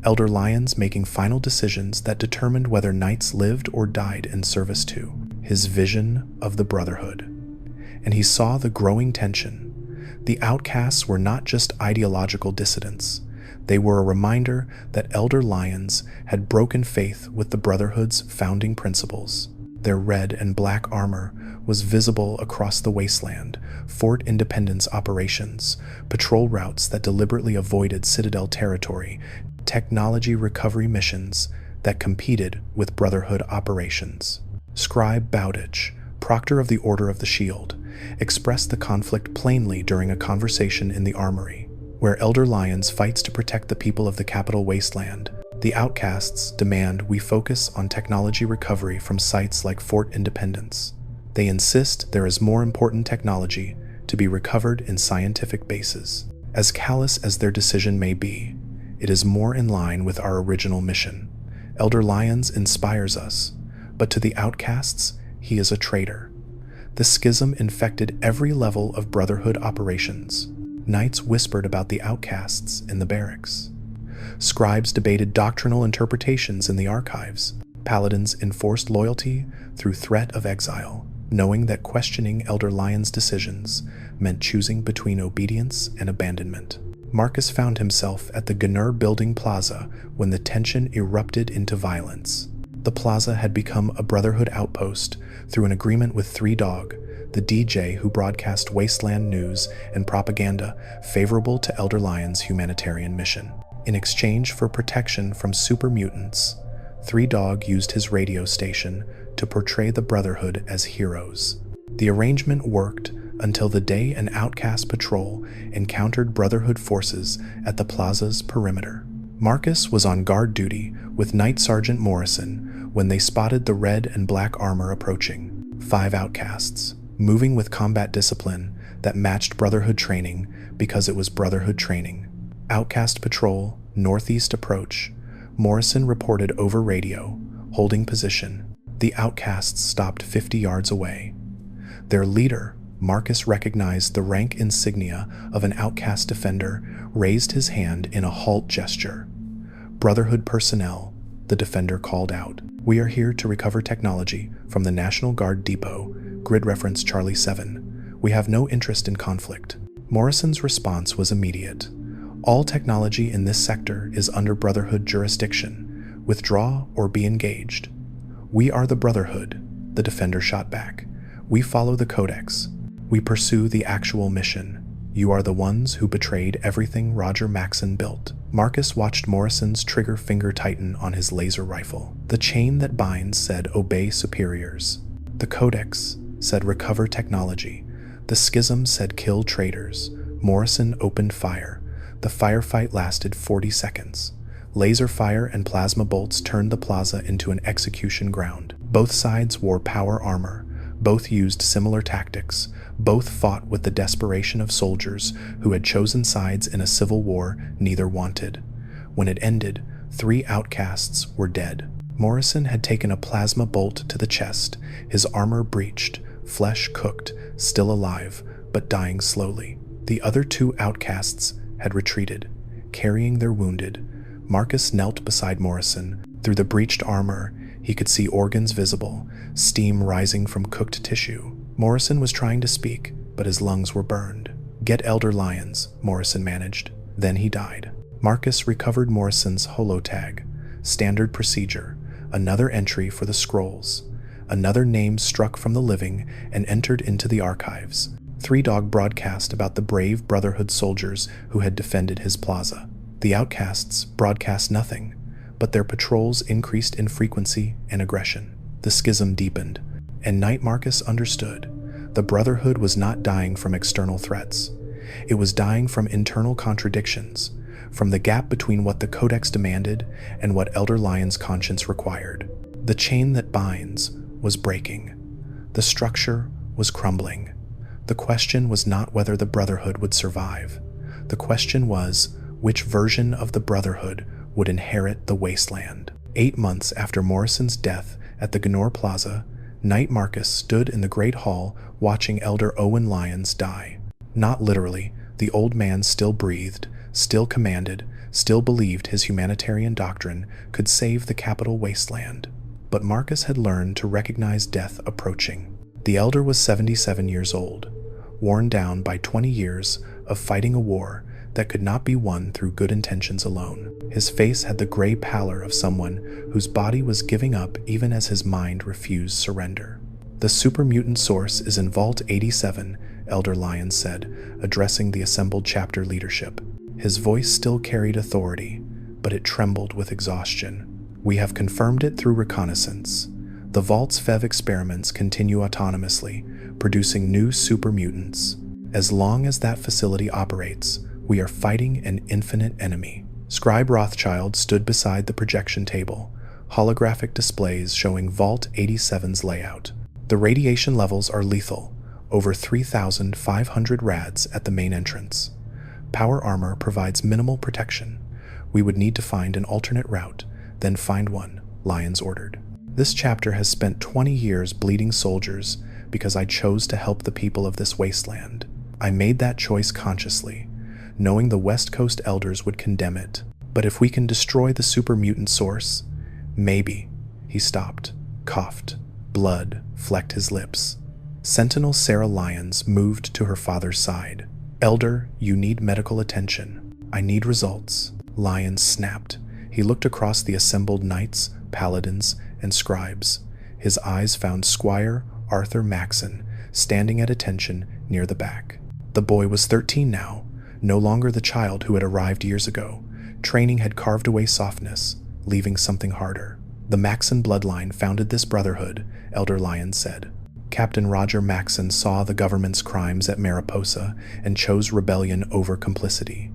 Elder Lyons making final decisions that determined whether knights lived or died in service to his vision of the Brotherhood. And he saw the growing tension. The outcasts were not just ideological dissidents. They were a reminder that Elder Lyons had broken faith with the Brotherhood's founding principles. Their red and black armor was visible across the wasteland, Fort Independence operations, patrol routes that deliberately avoided Citadel territory, technology recovery missions that competed with Brotherhood operations. Scribe Bowditch, proctor of the Order of the Shield, expressed the conflict plainly during a conversation in the armory, where Elder Lyons fights to protect the people of the Capital Wasteland. The Outcasts demand we focus on technology recovery from sites like Fort Independence. They insist there is more important technology to be recovered in scientific bases. As callous as their decision may be, it is more in line with our original mission. Elder Lyons inspires us, but to the Outcasts, he is a traitor. The schism infected every level of Brotherhood operations. Knights whispered about the Outcasts in the barracks. Scribes debated doctrinal interpretations in the archives. Paladins enforced loyalty through threat of exile, knowing that questioning Elder Lyons' decisions meant choosing between obedience and abandonment. Marcus found himself at the Gunner Building Plaza when the tension erupted into violence. The plaza had become a Brotherhood outpost through an agreement with Three Dog, the DJ who broadcast wasteland news and propaganda favorable to Elder Lyons' humanitarian mission. In exchange for protection from super mutants, Three Dog used his radio station to portray the Brotherhood as heroes. The arrangement worked until the day an Outcast patrol encountered Brotherhood forces at the plaza's perimeter. Marcus was on guard duty with Knight Sergeant Morrison when they spotted the red and black armor approaching. 5 Outcasts, moving with combat discipline that matched Brotherhood training because it was Brotherhood training. Outcast patrol, northeast approach. Morrison reported over radio, holding position. The Outcasts stopped 50 yards away. Their leader, Marcus, recognized the rank insignia of an Outcast defender, raised his hand in a halt gesture. Brotherhood personnel, the defender called out. We are here to recover technology from the National Guard Depot, grid reference Charlie 7. We have no interest in conflict. Morrison's response was immediate. All technology in this sector is under Brotherhood jurisdiction. Withdraw or be engaged. We are the Brotherhood, the defender shot back. We follow the Codex. We pursue the actual mission. You are the ones who betrayed everything Roger Maxson built. Marcus watched Morrison's trigger finger tighten on his laser rifle. The chain that binds said obey superiors. The Codex said recover technology. The schism said kill traitors. Morrison opened fire. The firefight lasted 40 seconds. Laser fire and plasma bolts turned the plaza into an execution ground. Both sides wore power armor. Both used similar tactics. Both fought with the desperation of soldiers who had chosen sides in a civil war neither wanted. When it ended, 3 Outcasts were dead. Morrison had taken a plasma bolt to the chest, his armor breached, flesh cooked, still alive, but dying slowly. The other 2 Outcasts had retreated, carrying their wounded. Marcus knelt beside Morrison. Through the breached armor, he could see organs visible, steam rising from cooked tissue. Morrison was trying to speak, but his lungs were burned. Get Elder Lyons, Morrison managed. Then he died. Marcus recovered Morrison's holotag. Standard procedure. Another entry for the scrolls. Another name struck from the living and entered into the archives. Three Dog broadcast about the brave Brotherhood soldiers who had defended his plaza. The Outcasts broadcast nothing, but their patrols increased in frequency and aggression. The schism deepened. And Knight Marcus understood. The Brotherhood was not dying from external threats. It was dying from internal contradictions, from the gap between what the Codex demanded and what Elder Lyons' conscience required. The chain that binds was breaking. The structure was crumbling. The question was not whether the Brotherhood would survive. The question was which version of the Brotherhood would inherit the wasteland. 8 months after Morrison's death at the Gnor Plaza, Knight Marcus stood in the Great Hall watching Elder Owen Lyons die. Not literally, the old man still breathed, still commanded, still believed his humanitarian doctrine could save the Capital Wasteland. But Marcus had learned to recognize death approaching. The elder was 77 years old, worn down by 20 years of fighting a war that could not be won through good intentions alone. His face had the gray pallor of someone whose body was giving up even as his mind refused surrender. "The super mutant source is in Vault 87, Elder Lyons said, addressing the assembled chapter leadership. His voice still carried authority, but it trembled with exhaustion. "We have confirmed it through reconnaissance. The Vault's FEV experiments continue autonomously, producing new super mutants. As long as that facility operates, we are fighting an infinite enemy." Scribe Rothschild stood beside the projection table, holographic displays showing Vault 87's layout. "The radiation levels are lethal, over 3,500 rads at the main entrance. Power armor provides minimal protection. We would need to find an alternate route, then find one," Lyons ordered. "This chapter has spent 20 years bleeding soldiers because I chose to help the people of this wasteland. I made that choice consciously, knowing the West Coast elders would condemn it. But if we can destroy the super mutant source, maybe." He stopped, coughed. Blood flecked his lips. Sentinel Sarah Lyons moved to her father's side. "Elder, you need medical attention. I need results." Lyons snapped. He looked across the assembled knights, paladins, and scribes. His eyes found Squire Arthur Maxson standing at attention near the back. The boy was 13 now, no longer the child who had arrived years ago. Training had carved away softness, leaving something harder. "The Maxson bloodline founded this brotherhood," Elder Lyons said. "Captain Roger Maxson saw the government's crimes at Mariposa and chose rebellion over complicity.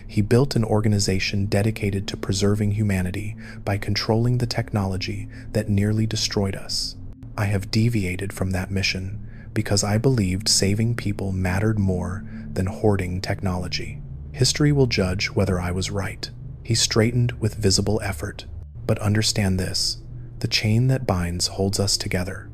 He built an organization dedicated to preserving humanity by controlling the technology that nearly destroyed us. I have deviated from that mission because I believed saving people mattered more than hoarding technology. History will judge whether I was right." He straightened with visible effort. "But understand this, the chain that binds holds us together.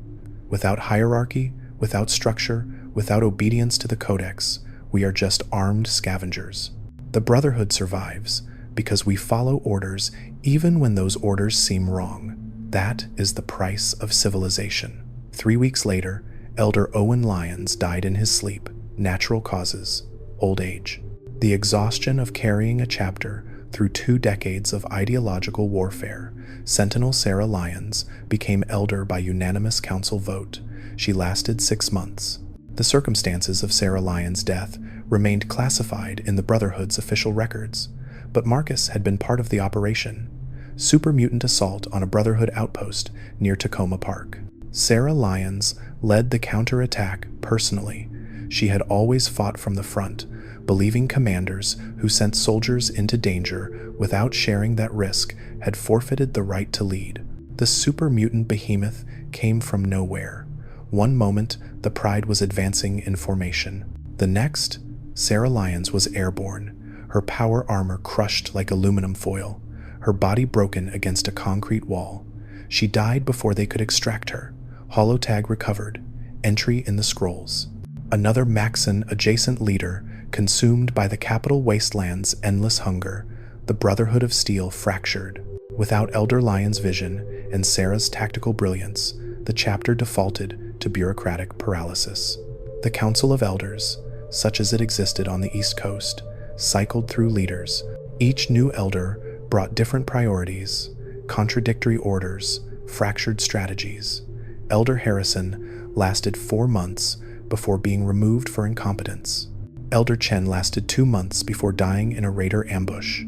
Without hierarchy, without structure, without obedience to the Codex, we are just armed scavengers. The Brotherhood survives because we follow orders even when those orders seem wrong. That is the price of civilization." 3 weeks later, Elder Owen Lyons died in his sleep, natural causes, old age. The exhaustion of carrying a chapter through 2 decades of ideological warfare, Sentinel Sarah Lyons became elder by unanimous council vote. She lasted 6 months. The circumstances of Sarah Lyons' death remained classified in the Brotherhood's official records, but Marcus had been part of the operation. Super mutant assault on a Brotherhood outpost near Tacoma Park. Sarah Lyons led the counterattack personally. She had always fought from the front, believing commanders who sent soldiers into danger without sharing that risk had forfeited the right to lead. The super mutant behemoth came from nowhere. One moment, the Pride was advancing in formation. The next, Sarah Lyons was airborne, her power armor crushed like aluminum foil, her body broken against a concrete wall. She died before they could extract her. Holotag recovered. Entry in the scrolls. Another Maxson-adjacent leader consumed by the Capital Wasteland's endless hunger, the Brotherhood of Steel fractured. Without Elder Lyons' vision and Sarah's tactical brilliance, the chapter defaulted to bureaucratic paralysis. The Council of Elders, such as it existed on the East Coast, cycled through leaders. Each new elder brought different priorities, contradictory orders, fractured strategies. Elder Harrison lasted 4 months before being removed for incompetence. Elder Chen lasted 2 months before dying in a raider ambush.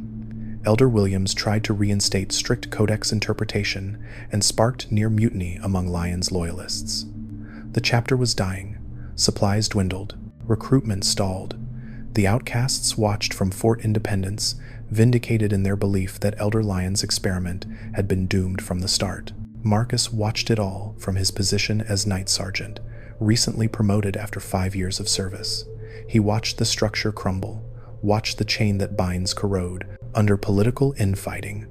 Elder Williams tried to reinstate strict Codex interpretation and sparked near mutiny among Lyons loyalists. The chapter was dying. Supplies dwindled. Recruitment stalled. The Outcasts watched from Fort Independence, vindicated in their belief that Elder Lyons' experiment had been doomed from the start. Marcus watched it all from his position as Night Sergeant, recently promoted after 5 years of service. He watched the structure crumble, watched the chain that binds corrode under political infighting,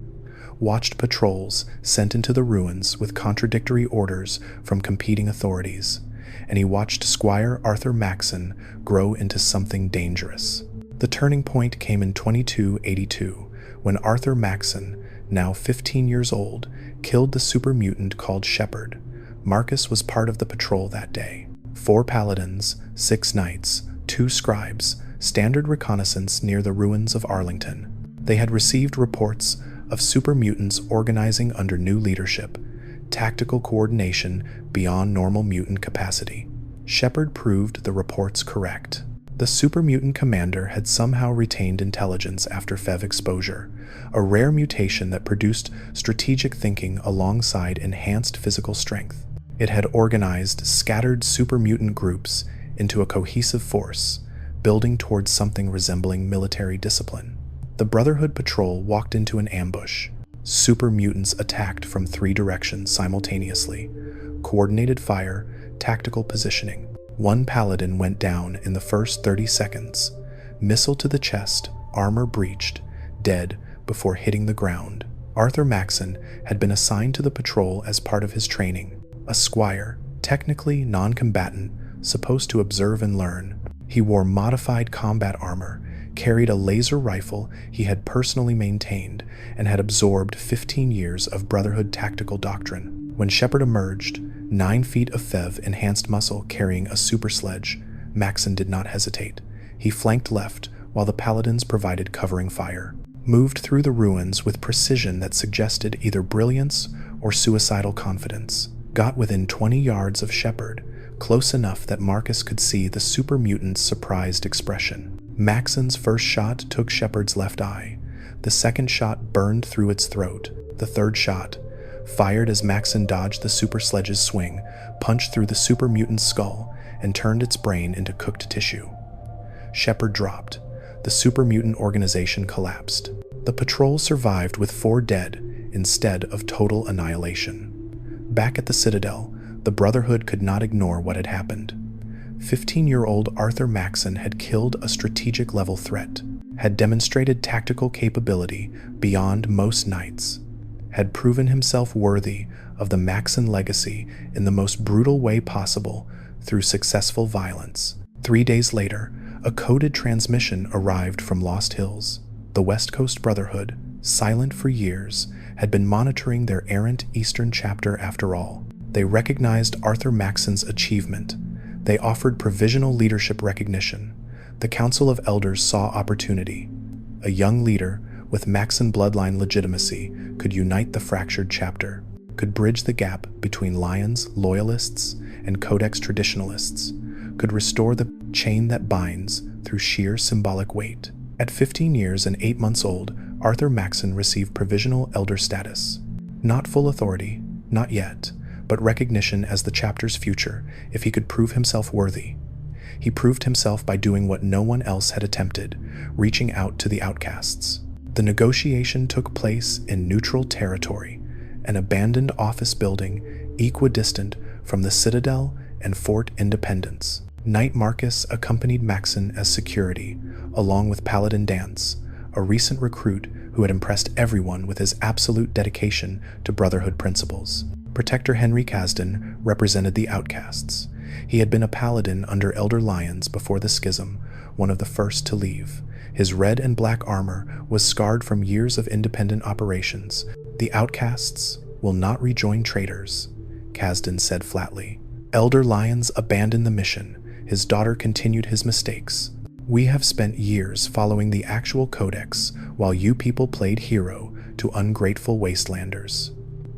watched patrols sent into the ruins with contradictory orders from competing authorities, and he watched Squire Arthur Maxson grow into something dangerous. The turning point came in 2282, when Arthur Maxson, now 15 years old, killed the super mutant called Shepard. Marcus was part of the patrol that day. 4 paladins, 6 knights, 2 scribes, standard reconnaissance near the ruins of Arlington. They had received reports of super mutants organizing under new leadership, tactical coordination beyond normal mutant capacity. Shepard proved the reports correct. The super mutant commander had somehow retained intelligence after FEV exposure, a rare mutation that produced strategic thinking alongside enhanced physical strength. It had organized scattered super mutant groups into a cohesive force, building towards something resembling military discipline. The Brotherhood patrol walked into an ambush. Super mutants attacked from 3 directions simultaneously. Coordinated fire, tactical positioning. 1 paladin went down in the first 30 seconds. Missile to the chest, armor breached, dead before hitting the ground. Arthur Maxson had been assigned to the patrol as part of his training. A squire, technically non-combatant, supposed to observe and learn. He wore modified combat armor, carried a laser rifle he had personally maintained, and had absorbed 15 years of Brotherhood tactical doctrine. When Shepard emerged, 9 feet of FEV enhanced muscle carrying a super sledge, Maxson did not hesitate. He flanked left while the paladins provided covering fire. Moved through the ruins with precision that suggested either brilliance or suicidal confidence. Got within 20 yards of Shepard, close enough that Marcus could see the super mutant's surprised expression. Maxson's first shot took Shepard's left eye. The second shot burned through its throat. The third shot, fired as Maxson dodged the super sledge's swing, punched through the super mutant's skull and turned its brain into cooked tissue. Shepard dropped. The super mutant organization collapsed. The patrol survived with 4 dead instead of total annihilation. Back at the Citadel, the Brotherhood could not ignore what had happened. 15-year-old Arthur Maxson had killed a strategic-level threat, had demonstrated tactical capability beyond most knights, had proven himself worthy of the Maxson legacy in the most brutal way possible through successful violence. 3 days later, a coded transmission arrived from Lost Hills. The West Coast Brotherhood, silent for years, had been monitoring their errant Eastern chapter after all. They recognized Arthur Maxson's achievement. They offered provisional leadership recognition. The Council of Elders saw opportunity. A young leader with Maxson bloodline legitimacy could unite the fractured chapter, could bridge the gap between Lyons loyalists and Codex traditionalists, could restore the chain that binds through sheer symbolic weight. At 15 years and 8 months old, Arthur Maxson received provisional elder status. Not full authority, not yet, but recognition as the chapter's future if he could prove himself worthy. He proved himself by doing what no one else had attempted, reaching out to the outcasts. The negotiation took place in neutral territory, an abandoned office building equidistant from the Citadel and Fort Independence. Knight Marcus accompanied Maxson as security, along with Paladin Dance, a recent recruit who had impressed everyone with his absolute dedication to Brotherhood principles. Protector Henry Kasdan represented the Outcasts. He had been a paladin under Elder Lyons before the schism, one of the first to leave. His red and black armor was scarred from years of independent operations. The Outcasts will not rejoin traitors, Kasdan said flatly. Elder Lyons abandoned the mission. His daughter continued his mistakes. We have spent years following the actual codex while you people played hero to ungrateful wastelanders.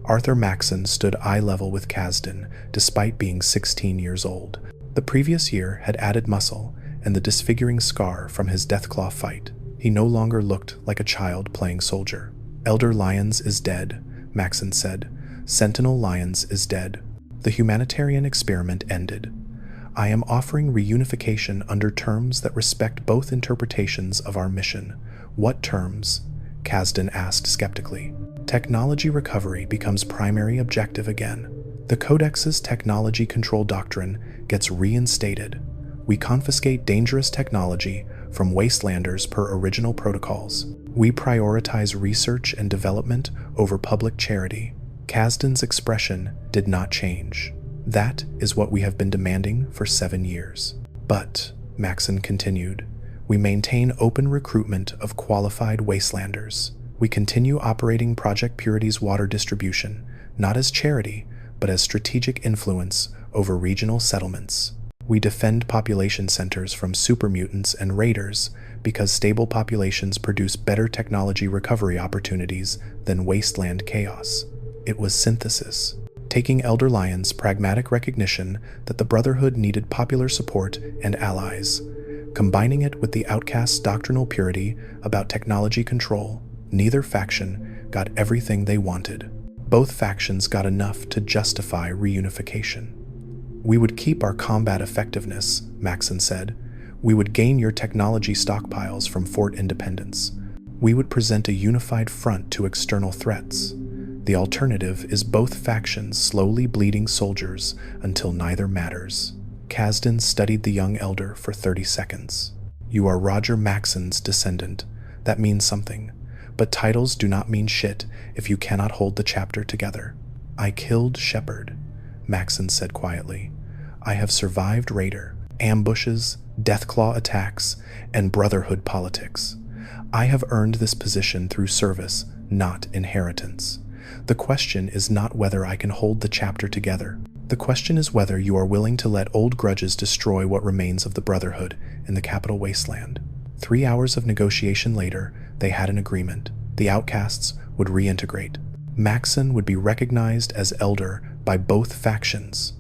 Arthur Maxson stood eye level with Kasdan despite being 16 years old. The previous year had added muscle and the disfiguring scar from his Deathclaw fight. He no longer looked like a child playing soldier. Elder Lyons is dead, Maxson said. Sentinel Lyons is dead. The humanitarian experiment ended. I am offering reunification under terms that respect both interpretations of our mission. What terms? Kasdan asked skeptically. Technology recovery becomes primary objective again. The Codex's technology control doctrine gets reinstated. We confiscate dangerous technology from wastelanders per original protocols. We prioritize research and development over public charity. Kasdan's expression did not change. That is what we have been demanding for 7 years. But, Maxson continued, we maintain open recruitment of qualified wastelanders. We continue operating Project Purity's water distribution, not as charity, but as strategic influence over regional settlements. We defend population centers from supermutants and raiders because stable populations produce better technology recovery opportunities than wasteland chaos. It was synthesis, taking Elder Lyons' pragmatic recognition that the Brotherhood needed popular support and allies, combining it with the Outcast's doctrinal purity about technology control. Neither faction got everything they wanted. Both factions got enough to justify reunification. We would keep our combat effectiveness, Maxson said. We would gain your technology stockpiles from Fort Independence. We would present a unified front to external threats. The alternative is both factions slowly bleeding soldiers until neither matters. Kasdan studied the young elder for 30 seconds. You are Roger Maxson's descendant. That means something. But titles do not mean shit if you cannot hold the chapter together. I killed Shepard, Maxson said quietly. I have survived Raider, ambushes, Deathclaw attacks, and Brotherhood politics. I have earned this position through service, not inheritance. The question is not whether I can hold the chapter together. The question is whether you are willing to let old grudges destroy what remains of the Brotherhood in the Capital Wasteland. 3 hours of negotiation later, they had an agreement. The Outcasts would reintegrate. Maxson would be recognized as elder by both factions.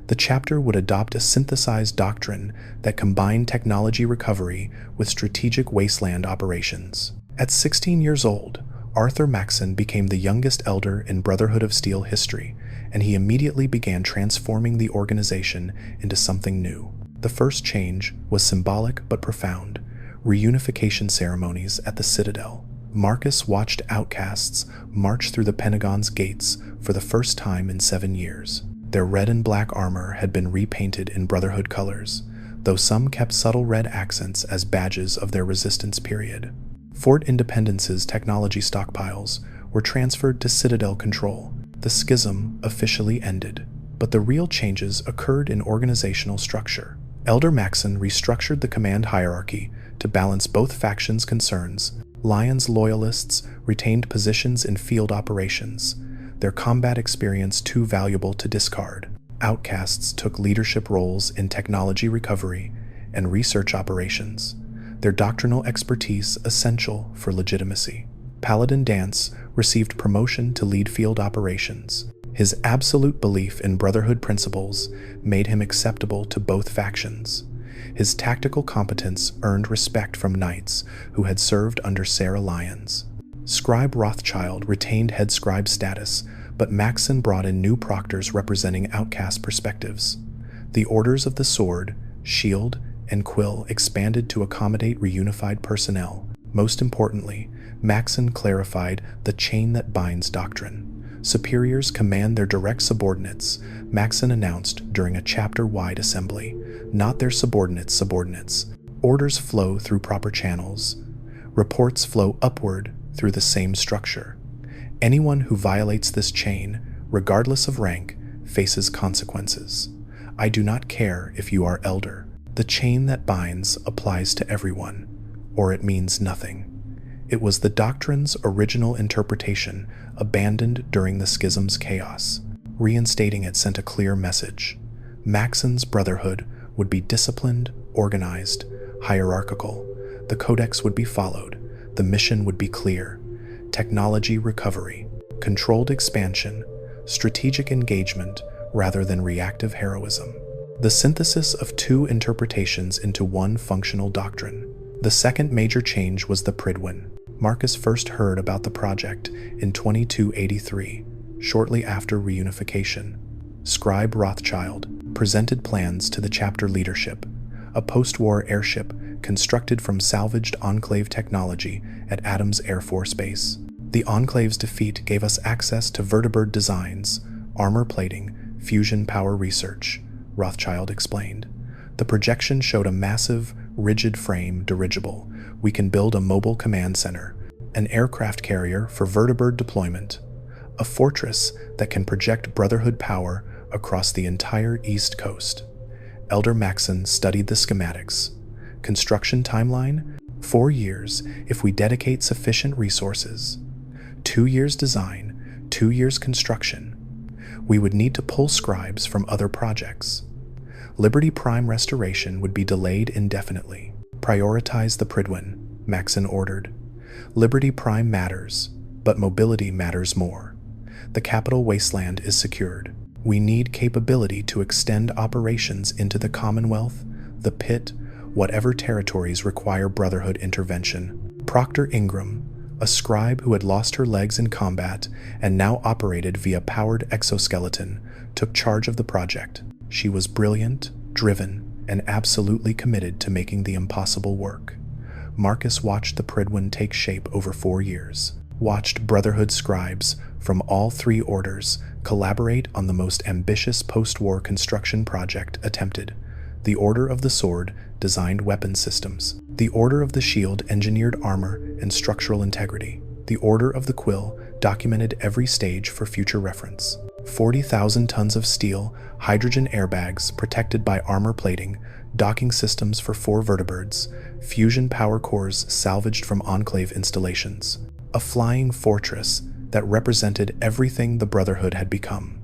The chapter would adopt a synthesized doctrine that combined technology recovery with strategic wasteland operations. At 16 years old, Arthur Maxson became the youngest elder in Brotherhood of Steel history, and he immediately began transforming the organization into something new. The first change was symbolic but profound: reunification ceremonies at the Citadel. Marcus watched Outcasts march through the Pentagon's gates for the first time in 7 years. Their red and black armor had been repainted in Brotherhood colors, though some kept subtle red accents as badges of their resistance period. Fort Independence's technology stockpiles were transferred to Citadel control. The schism officially ended, but the real changes occurred in organizational structure. Elder Maxson restructured the command hierarchy to balance both factions' concerns. Lyons loyalists retained positions in field operations, their combat experience too valuable to discard. Outcasts took leadership roles in technology recovery and research operations, their doctrinal expertise essential for legitimacy. Paladin Dance received promotion to lead field operations. His absolute belief in Brotherhood principles made him acceptable to both factions. His tactical competence earned respect from knights who had served under Sarah Lyons. Scribe Rothschild retained head scribe status, but Maxson brought in new proctors representing Outcast perspectives. The Orders of the Sword, Shield, and Quill expanded to accommodate reunified personnel. Most importantly, Maxson clarified the chain that binds doctrine. Superiors command their direct subordinates, Maxson announced during a chapter-wide assembly, not their subordinates' subordinates. Orders flow through proper channels. Reports flow upward through the same structure. Anyone who violates this chain, regardless of rank, faces consequences. I do not care if you are elder. The chain that binds applies to everyone, or it means nothing. It was the doctrine's original interpretation, abandoned during the schism's chaos. Reinstating it sent a clear message. Maxson's Brotherhood would be disciplined, organized, hierarchical. The Codex would be followed. The mission would be clear. Technology recovery, controlled expansion, strategic engagement rather than reactive heroism. The synthesis of two interpretations into one functional doctrine. The second major change was the Prydwen. Marcus first heard about the project in 2283, shortly after reunification. Scribe Rothschild presented plans to the chapter leadership, a post-war airship constructed from salvaged Enclave technology at Adams Air Force Base. The Enclave's defeat gave us access to vertibird designs, armor plating, fusion power research, Rothschild explained. The projection showed a massive, rigid frame dirigible. We can build a mobile command center, an aircraft carrier for vertibird deployment, a fortress that can project Brotherhood power across the entire East Coast. Elder Maxson studied the schematics. Construction timeline? 4 years if we dedicate sufficient resources. 2 years design, 2 years construction. We would need to pull scribes from other projects. Liberty Prime restoration would be delayed indefinitely. Prioritize the Prydwen, Maxson ordered. Liberty Prime matters, but mobility matters more. The Capital Wasteland is secured. We need capability to extend operations into the Commonwealth, the Pit, whatever territories require Brotherhood intervention. Proctor Ingram, a scribe who had lost her legs in combat and now operated via powered exoskeleton, took charge of the project. She was brilliant, driven, and absolutely committed to making the impossible work. Marcus watched the Prydwen take shape over 4 years, watched Brotherhood scribes from all 3 orders collaborate on the most ambitious post-war construction project attempted. The Order of the Sword designed weapon systems. The Order of the Shield engineered armor and structural integrity. The Order of the Quill documented every stage for future reference. 40,000 tons of steel, hydrogen airbags protected by armor plating, docking systems for 4 vertibirds, fusion power cores salvaged from Enclave installations. A flying fortress that represented everything the Brotherhood had become.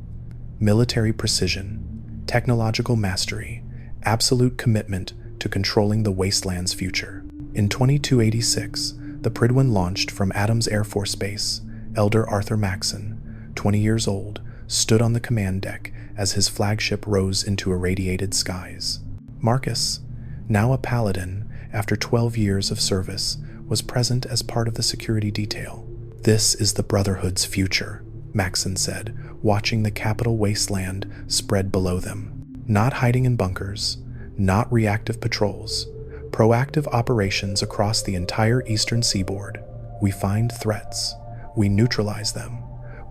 Military precision, technological mastery, absolute commitment to controlling the Wasteland's future. In 2286, the Prydwen launched from Adams Air Force Base. Elder Arthur Maxson, 20 years old, stood on the command deck as his flagship rose into irradiated skies. Marcus, now a paladin after 12 years of service, was present as part of the security detail. "This is the Brotherhood's future," Maxson said, watching the Capital Wasteland spread below them. Not hiding in bunkers, not reactive patrols, proactive operations across the entire eastern seaboard. We find threats. We neutralize them.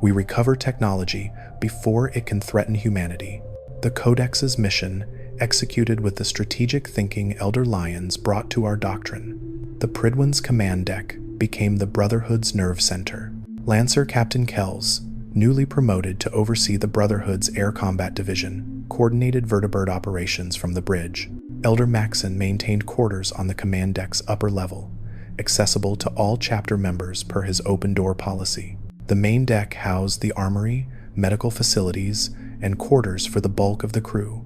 We recover technology before it can threaten humanity. The Codex's mission, executed with the strategic thinking Elder Lyons brought to our doctrine. The Prydwen's command deck became the Brotherhood's nerve center. Lancer Captain Kells, newly promoted to oversee the Brotherhood's Air Combat Division, coordinated vertibird operations from the bridge. Elder Maxson maintained quarters on the command deck's upper level, accessible to all chapter members per his open-door policy. The main deck housed the armory, medical facilities, and quarters for the bulk of the crew.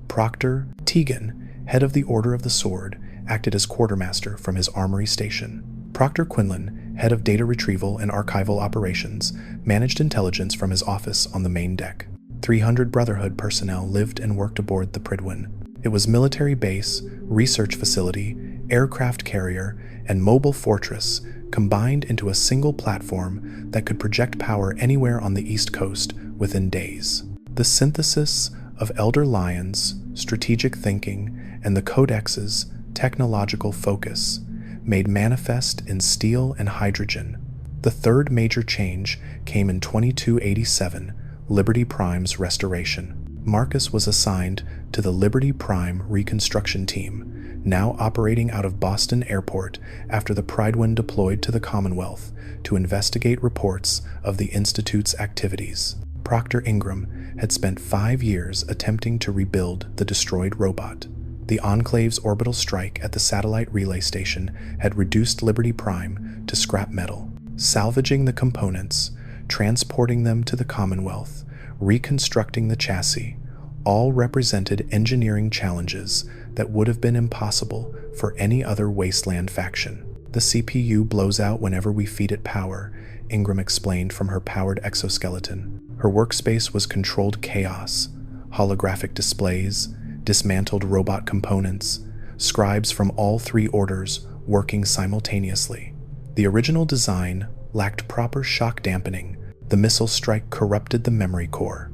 Proctor Tegan, head of the Order of the Sword, acted as quartermaster from his armory station. Proctor Quinlan, head of data retrieval and archival operations, managed intelligence from his office on the main deck. 300 Brotherhood personnel lived and worked aboard the Prydwen. It was military base, research facility, aircraft carrier, and mobile fortress combined into a single platform that could project power anywhere on the East Coast within days. The synthesis of Elder Lyons' strategic thinking and the Codex's technological focus made manifest in steel and hydrogen. The third major change came in 2287, Liberty Prime's restoration. Marcus was assigned to the Liberty Prime reconstruction team, now operating out of Boston Airport after the Prydwen deployed to the Commonwealth to investigate reports of the Institute's activities. Proctor Ingram had spent 5 years attempting to rebuild the destroyed robot. The Enclave's orbital strike at the satellite relay station had reduced Liberty Prime to scrap metal. Salvaging the components, transporting them to the Commonwealth, reconstructing the chassis, all represented engineering challenges that would have been impossible for any other Wasteland faction. "The CPU blows out whenever we feed it power," Ingram explained from her powered exoskeleton. Her workspace was controlled chaos, holographic displays, dismantled robot components, scribes from all 3 orders working simultaneously. The original design lacked proper shock dampening. The missile strike corrupted the memory core.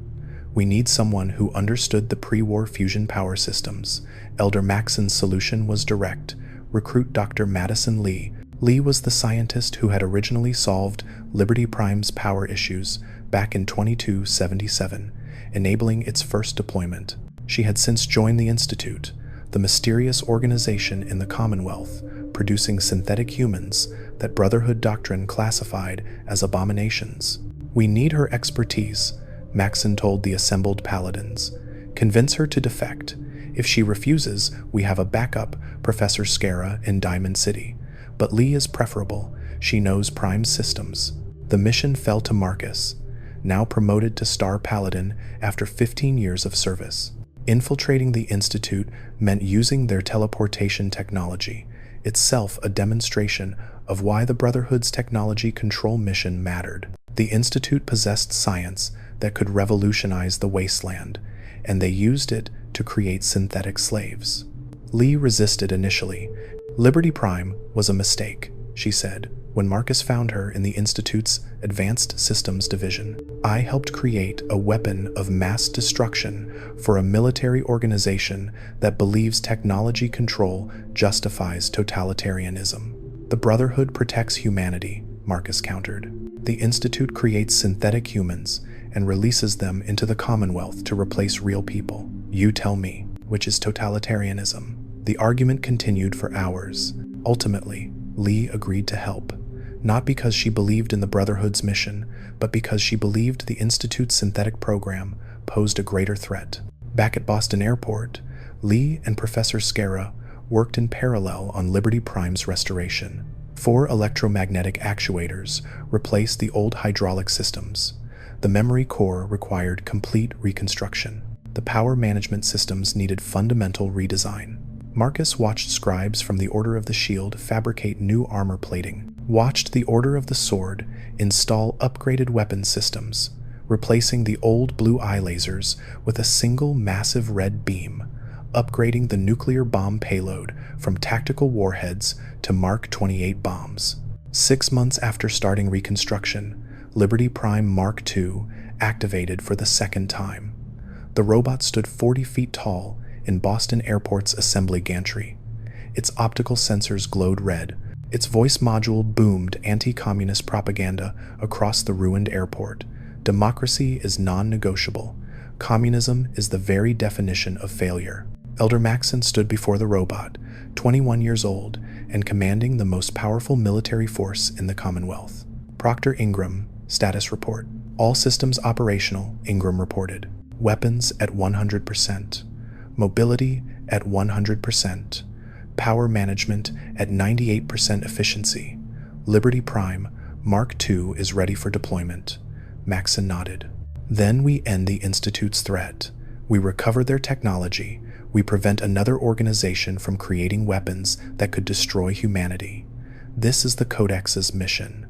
We need someone who understood the pre-war fusion power systems. Elder Maxson's solution was direct. Recruit Dr. Madison Lee. Lee was the scientist who had originally solved Liberty Prime's power issues back in 2277, enabling its first deployment. She had since joined the Institute, the mysterious organization in the Commonwealth, producing synthetic humans that Brotherhood doctrine classified as abominations. We need her expertise, Maxson told the assembled paladins. Convince her to defect. If she refuses, we have a backup, Professor Scara in Diamond City. But Lee is preferable. She knows Prime's systems. The mission fell to Marcus, now promoted to Star Paladin after 15 years of service. Infiltrating the Institute meant using their teleportation technology, itself a demonstration of why the Brotherhood's technology control mission mattered. The Institute possessed science that could revolutionize the wasteland, and they used it to create synthetic slaves. Lee resisted initially. Liberty Prime was a mistake, she said, when Marcus found her in the Institute's Advanced Systems Division. I helped create a weapon of mass destruction for a military organization that believes technology control justifies totalitarianism. The Brotherhood protects humanity, Marcus countered. The Institute creates synthetic humans and releases them into the Commonwealth to replace real people. You tell me, which is totalitarianism? The argument continued for hours. Ultimately, Lee agreed to help, not because she believed in the Brotherhood's mission, but because she believed the Institute's synthetic program posed a greater threat. Back at Boston Airport, Lee and Professor Scara worked in parallel on Liberty Prime's restoration. 4 electromagnetic actuators replaced the old hydraulic systems. The memory core required complete reconstruction. The power management systems needed fundamental redesign. Marcus watched scribes from the Order of the Shield fabricate new armor plating, watched the Order of the Sword install upgraded weapon systems, replacing the old blue eye lasers with a single massive red beam, upgrading the nuclear bomb payload from tactical warheads to Mark 28 bombs. 6 months after starting reconstruction, Liberty Prime Mark II activated for the second time. The robot stood 40 feet tall in Boston Airport's assembly gantry. Its optical sensors glowed red. Its voice module boomed anti-communist propaganda across the ruined airport. Democracy is non-negotiable. Communism is the very definition of failure. Elder Maxson stood before the robot, 21 years old, and commanding the most powerful military force in the Commonwealth. Proctor Ingram, status report. All systems operational, Ingram reported. Weapons at 100%. Mobility at 100%. Power management at 98% efficiency. Liberty Prime Mark II is ready for deployment. Maxson nodded. Then we end the Institute's threat. We recover their technology. We prevent another organization from creating weapons that could destroy humanity. This is the Codex's mission.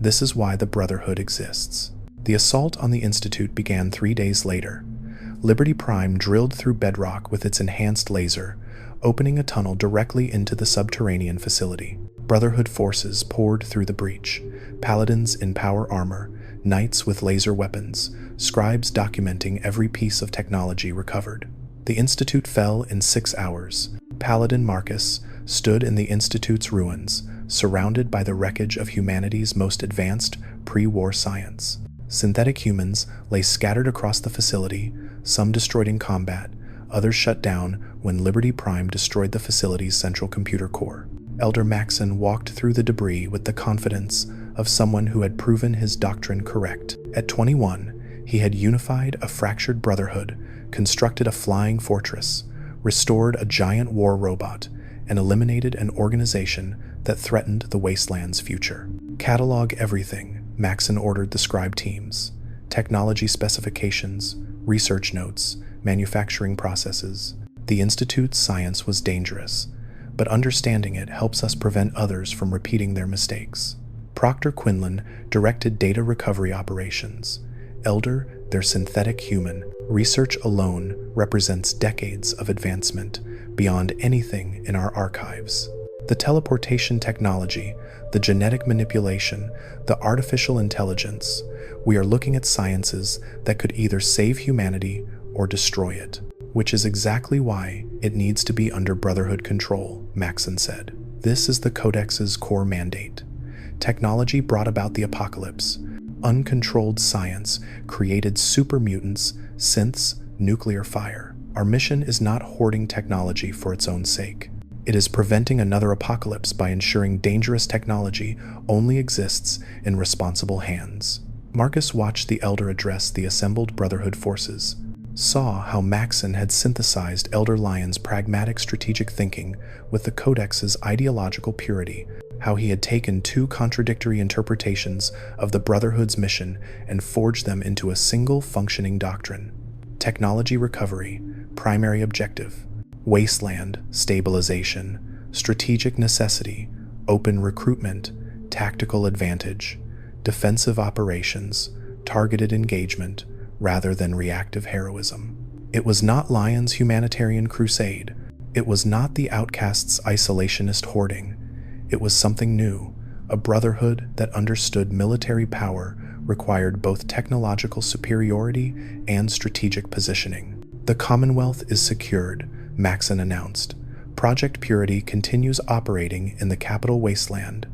This is why the Brotherhood exists. The assault on the Institute began 3 days later. Liberty Prime drilled through bedrock with its enhanced laser, opening a tunnel directly into the subterranean facility. Brotherhood forces poured through the breach. Paladins in power armor, knights with laser weapons, scribes documenting every piece of technology recovered. The Institute fell in 6 hours. Paladin Marcus stood in the Institute's ruins, surrounded by the wreckage of humanity's most advanced pre-war science. Synthetic humans lay scattered across the facility, some destroyed in combat, others shut down when Liberty Prime destroyed the facility's central computer core. Elder Maxson walked through the debris with the confidence of someone who had proven his doctrine correct. At 21, he had unified a fractured brotherhood, constructed a flying fortress, restored a giant war robot, and eliminated an organization that threatened the wasteland's future. Catalog everything, Maxson ordered the scribe teams. Technology specifications, research notes, manufacturing processes. The Institute's science was dangerous, but understanding it helps us prevent others from repeating their mistakes. Proctor Quinlan directed data recovery operations. Elder, their synthetic human, research alone represents decades of advancement beyond anything in our archives. The teleportation technology, the genetic manipulation, the artificial intelligence. We are looking at sciences that could either save humanity or destroy it, which is exactly why it needs to be under Brotherhood control, Maxson said. This is the Codex's core mandate. Technology brought about the apocalypse. Uncontrolled science created super mutants, synths, nuclear fire. Our mission is not hoarding technology for its own sake. It is preventing another apocalypse by ensuring dangerous technology only exists in responsible hands. Marcus watched the Elder address the assembled Brotherhood forces, saw how Maxson had synthesized Elder Lyons' pragmatic strategic thinking with the Codex's ideological purity, how he had taken two contradictory interpretations of the Brotherhood's mission and forged them into a single functioning doctrine. Technology recovery, primary objective. Wasteland, stabilization. Strategic necessity, open recruitment. Tactical advantage. Defensive operations, targeted engagement, rather than reactive heroism. It was not Lyons' humanitarian crusade. It was not the Outcast's isolationist hoarding. It was something new, a brotherhood that understood military power required both technological superiority and strategic positioning. The Commonwealth is secured, Maxson announced. Project Purity continues operating in the Capital Wasteland.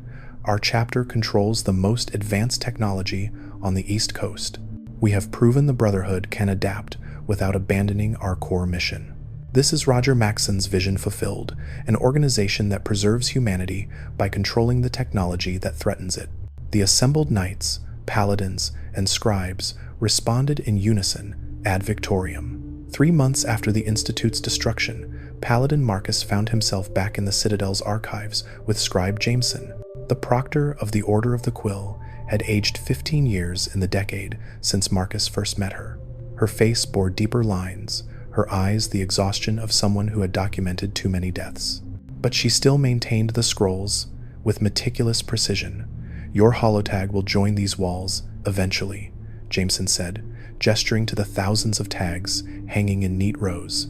Our chapter controls the most advanced technology on the East Coast. We have proven the Brotherhood can adapt without abandoning our core mission. This is Roger Maxson's vision fulfilled, an organization that preserves humanity by controlling the technology that threatens it. The assembled knights, paladins, and scribes responded in unison, ad victoriam. 3 months after the Institute's destruction, Paladin Marcus found himself back in the Citadel's archives with Scribe Jameson. The proctor of the Order of the Quill had aged 15 years in the decade since Marcus first met her. Her face bore deeper lines, her eyes the exhaustion of someone who had documented too many deaths. But she still maintained the scrolls with meticulous precision. Your holotag will join these walls, eventually, Jameson said, gesturing to the thousands of tags hanging in neat rows.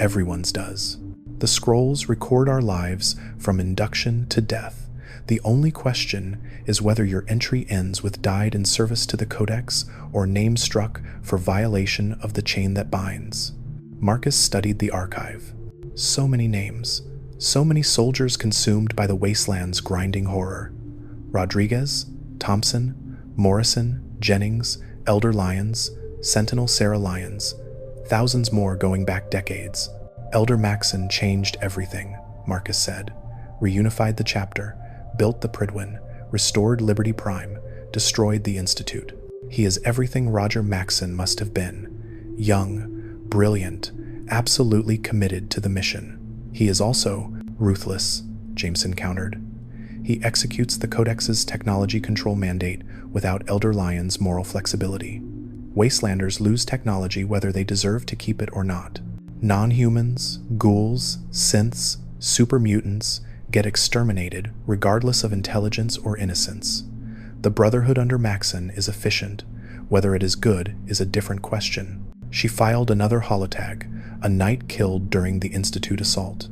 Everyone's does. The scrolls record our lives from induction to death. The only question is whether your entry ends with died in service to the Codex or name struck for violation of the chain that binds. Marcus studied the archive. So many names, so many soldiers consumed by the wasteland's grinding horror. Rodriguez, Thompson, Morrison, Jennings, Elder Lyons, Sentinel Sarah Lyons, thousands more going back decades. Elder Maxson changed everything, Marcus said. Reunified the chapter, built the Prydwen, restored Liberty Prime, destroyed the Institute. He is everything Roger Maxson must have been. Young, brilliant, absolutely committed to the mission. He is also ruthless, Jameson countered. He executes the Codex's technology control mandate without Elder Lyons' moral flexibility. Wastelanders lose technology whether they deserve to keep it or not. Non-humans, ghouls, synths, super mutants get exterminated regardless of intelligence or innocence. The Brotherhood under Maxson is efficient. Whether it is good is a different question. She filed another holotag, a knight killed during the Institute assault.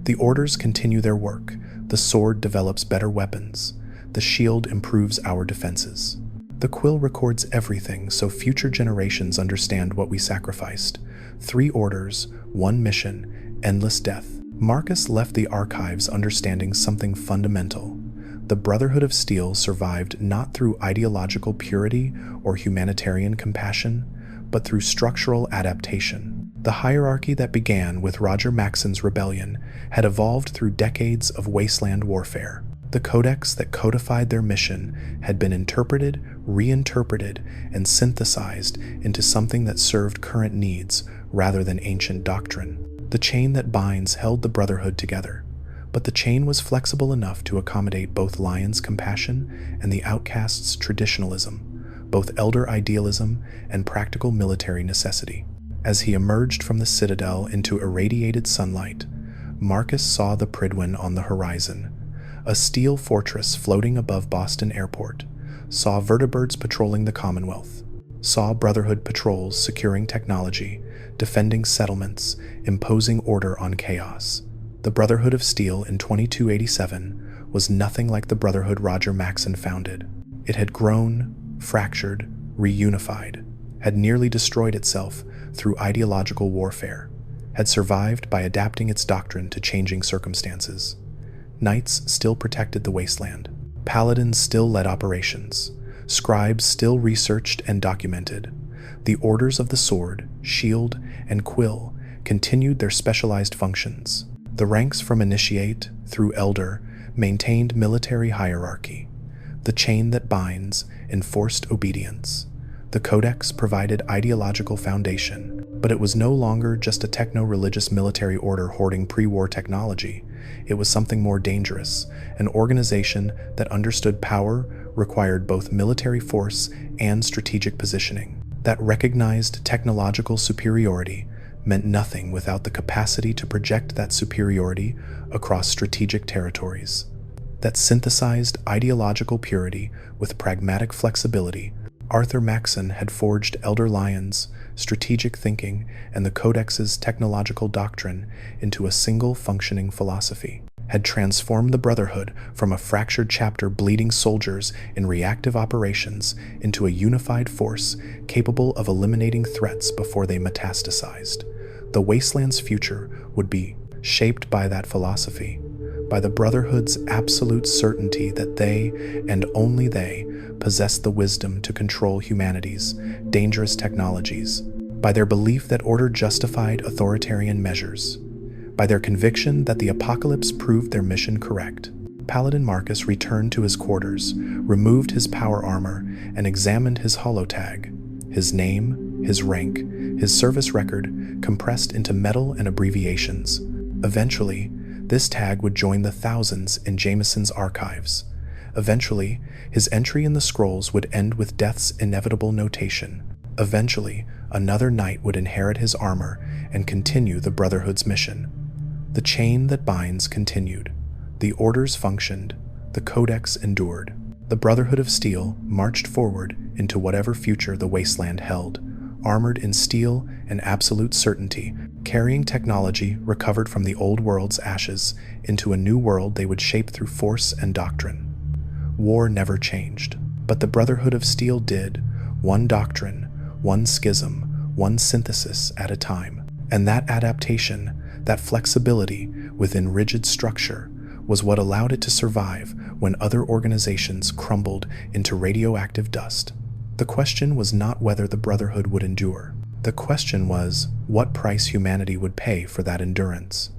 The orders continue their work. The sword develops better weapons. The shield improves our defenses. The quill records everything so future generations understand what we sacrificed. 3 orders, 1 mission, endless death. Marcus left the archives understanding something fundamental. The Brotherhood of Steel survived not through ideological purity or humanitarian compassion, but through structural adaptation. The hierarchy that began with Roger Maxson's rebellion had evolved through decades of wasteland warfare. The codex that codified their mission had been interpreted, reinterpreted, and synthesized into something that served current needs rather than ancient doctrine. The chain that binds held the Brotherhood together, but the chain was flexible enough to accommodate both Lyons' compassion and the Outcast's traditionalism, both elder idealism and practical military necessity. As he emerged from the citadel into irradiated sunlight, Marcus saw the Prydwen on the horizon, a steel fortress floating above Boston Airport, saw vertibirds patrolling the Commonwealth, saw Brotherhood patrols securing technology, defending settlements, imposing order on chaos. The Brotherhood of Steel in 2287 was nothing like the Brotherhood Roger Maxson founded. It had grown, fractured, reunified, had nearly destroyed itself through ideological warfare, had survived by adapting its doctrine to changing circumstances. Knights still protected the wasteland. Paladins still led operations. Scribes still researched and documented. The Orders of the Sword, Shield, and Quill continued their specialized functions. The ranks from Initiate through Elder maintained military hierarchy. The chain that binds enforced obedience. The Codex provided ideological foundation, but it was no longer just a techno-religious military order hoarding pre-war technology. It was something more dangerous, an organization that understood power required both military force and strategic positioning, that recognized technological superiority meant nothing without the capacity to project that superiority across strategic territories, that synthesized ideological purity with pragmatic flexibility. Arthur Maxson had forged Elder Lyons' strategic thinking and the Codex's technological doctrine into a single functioning philosophy, had transformed the Brotherhood from a fractured chapter bleeding soldiers in reactive operations into a unified force capable of eliminating threats before they metastasized. The Wasteland's future would be shaped by that philosophy, by the Brotherhood's absolute certainty that they, and only they, possessed the wisdom to control humanity's dangerous technologies, by their belief that order justified authoritarian measures, by their conviction that the apocalypse proved their mission correct. Paladin Marcus returned to his quarters, removed his power armor, and examined his holotag. His name, his rank, his service record compressed into metal and abbreviations. Eventually, this tag would join the thousands in Jameson's archives. Eventually, his entry in the scrolls would end with death's inevitable notation. Eventually, another knight would inherit his armor and continue the Brotherhood's mission. The chain that binds continued. The orders functioned. The Codex endured. The Brotherhood of Steel marched forward into whatever future the wasteland held, armored in steel and absolute certainty, carrying technology recovered from the old world's ashes into a new world they would shape through force and doctrine. War never changed, but the Brotherhood of Steel did, one doctrine, one schism, one synthesis at a time. And that adaptation, that flexibility within rigid structure, was what allowed it to survive when other organizations crumbled into radioactive dust. The question was not whether the Brotherhood would endure. The question was what price humanity would pay for that endurance.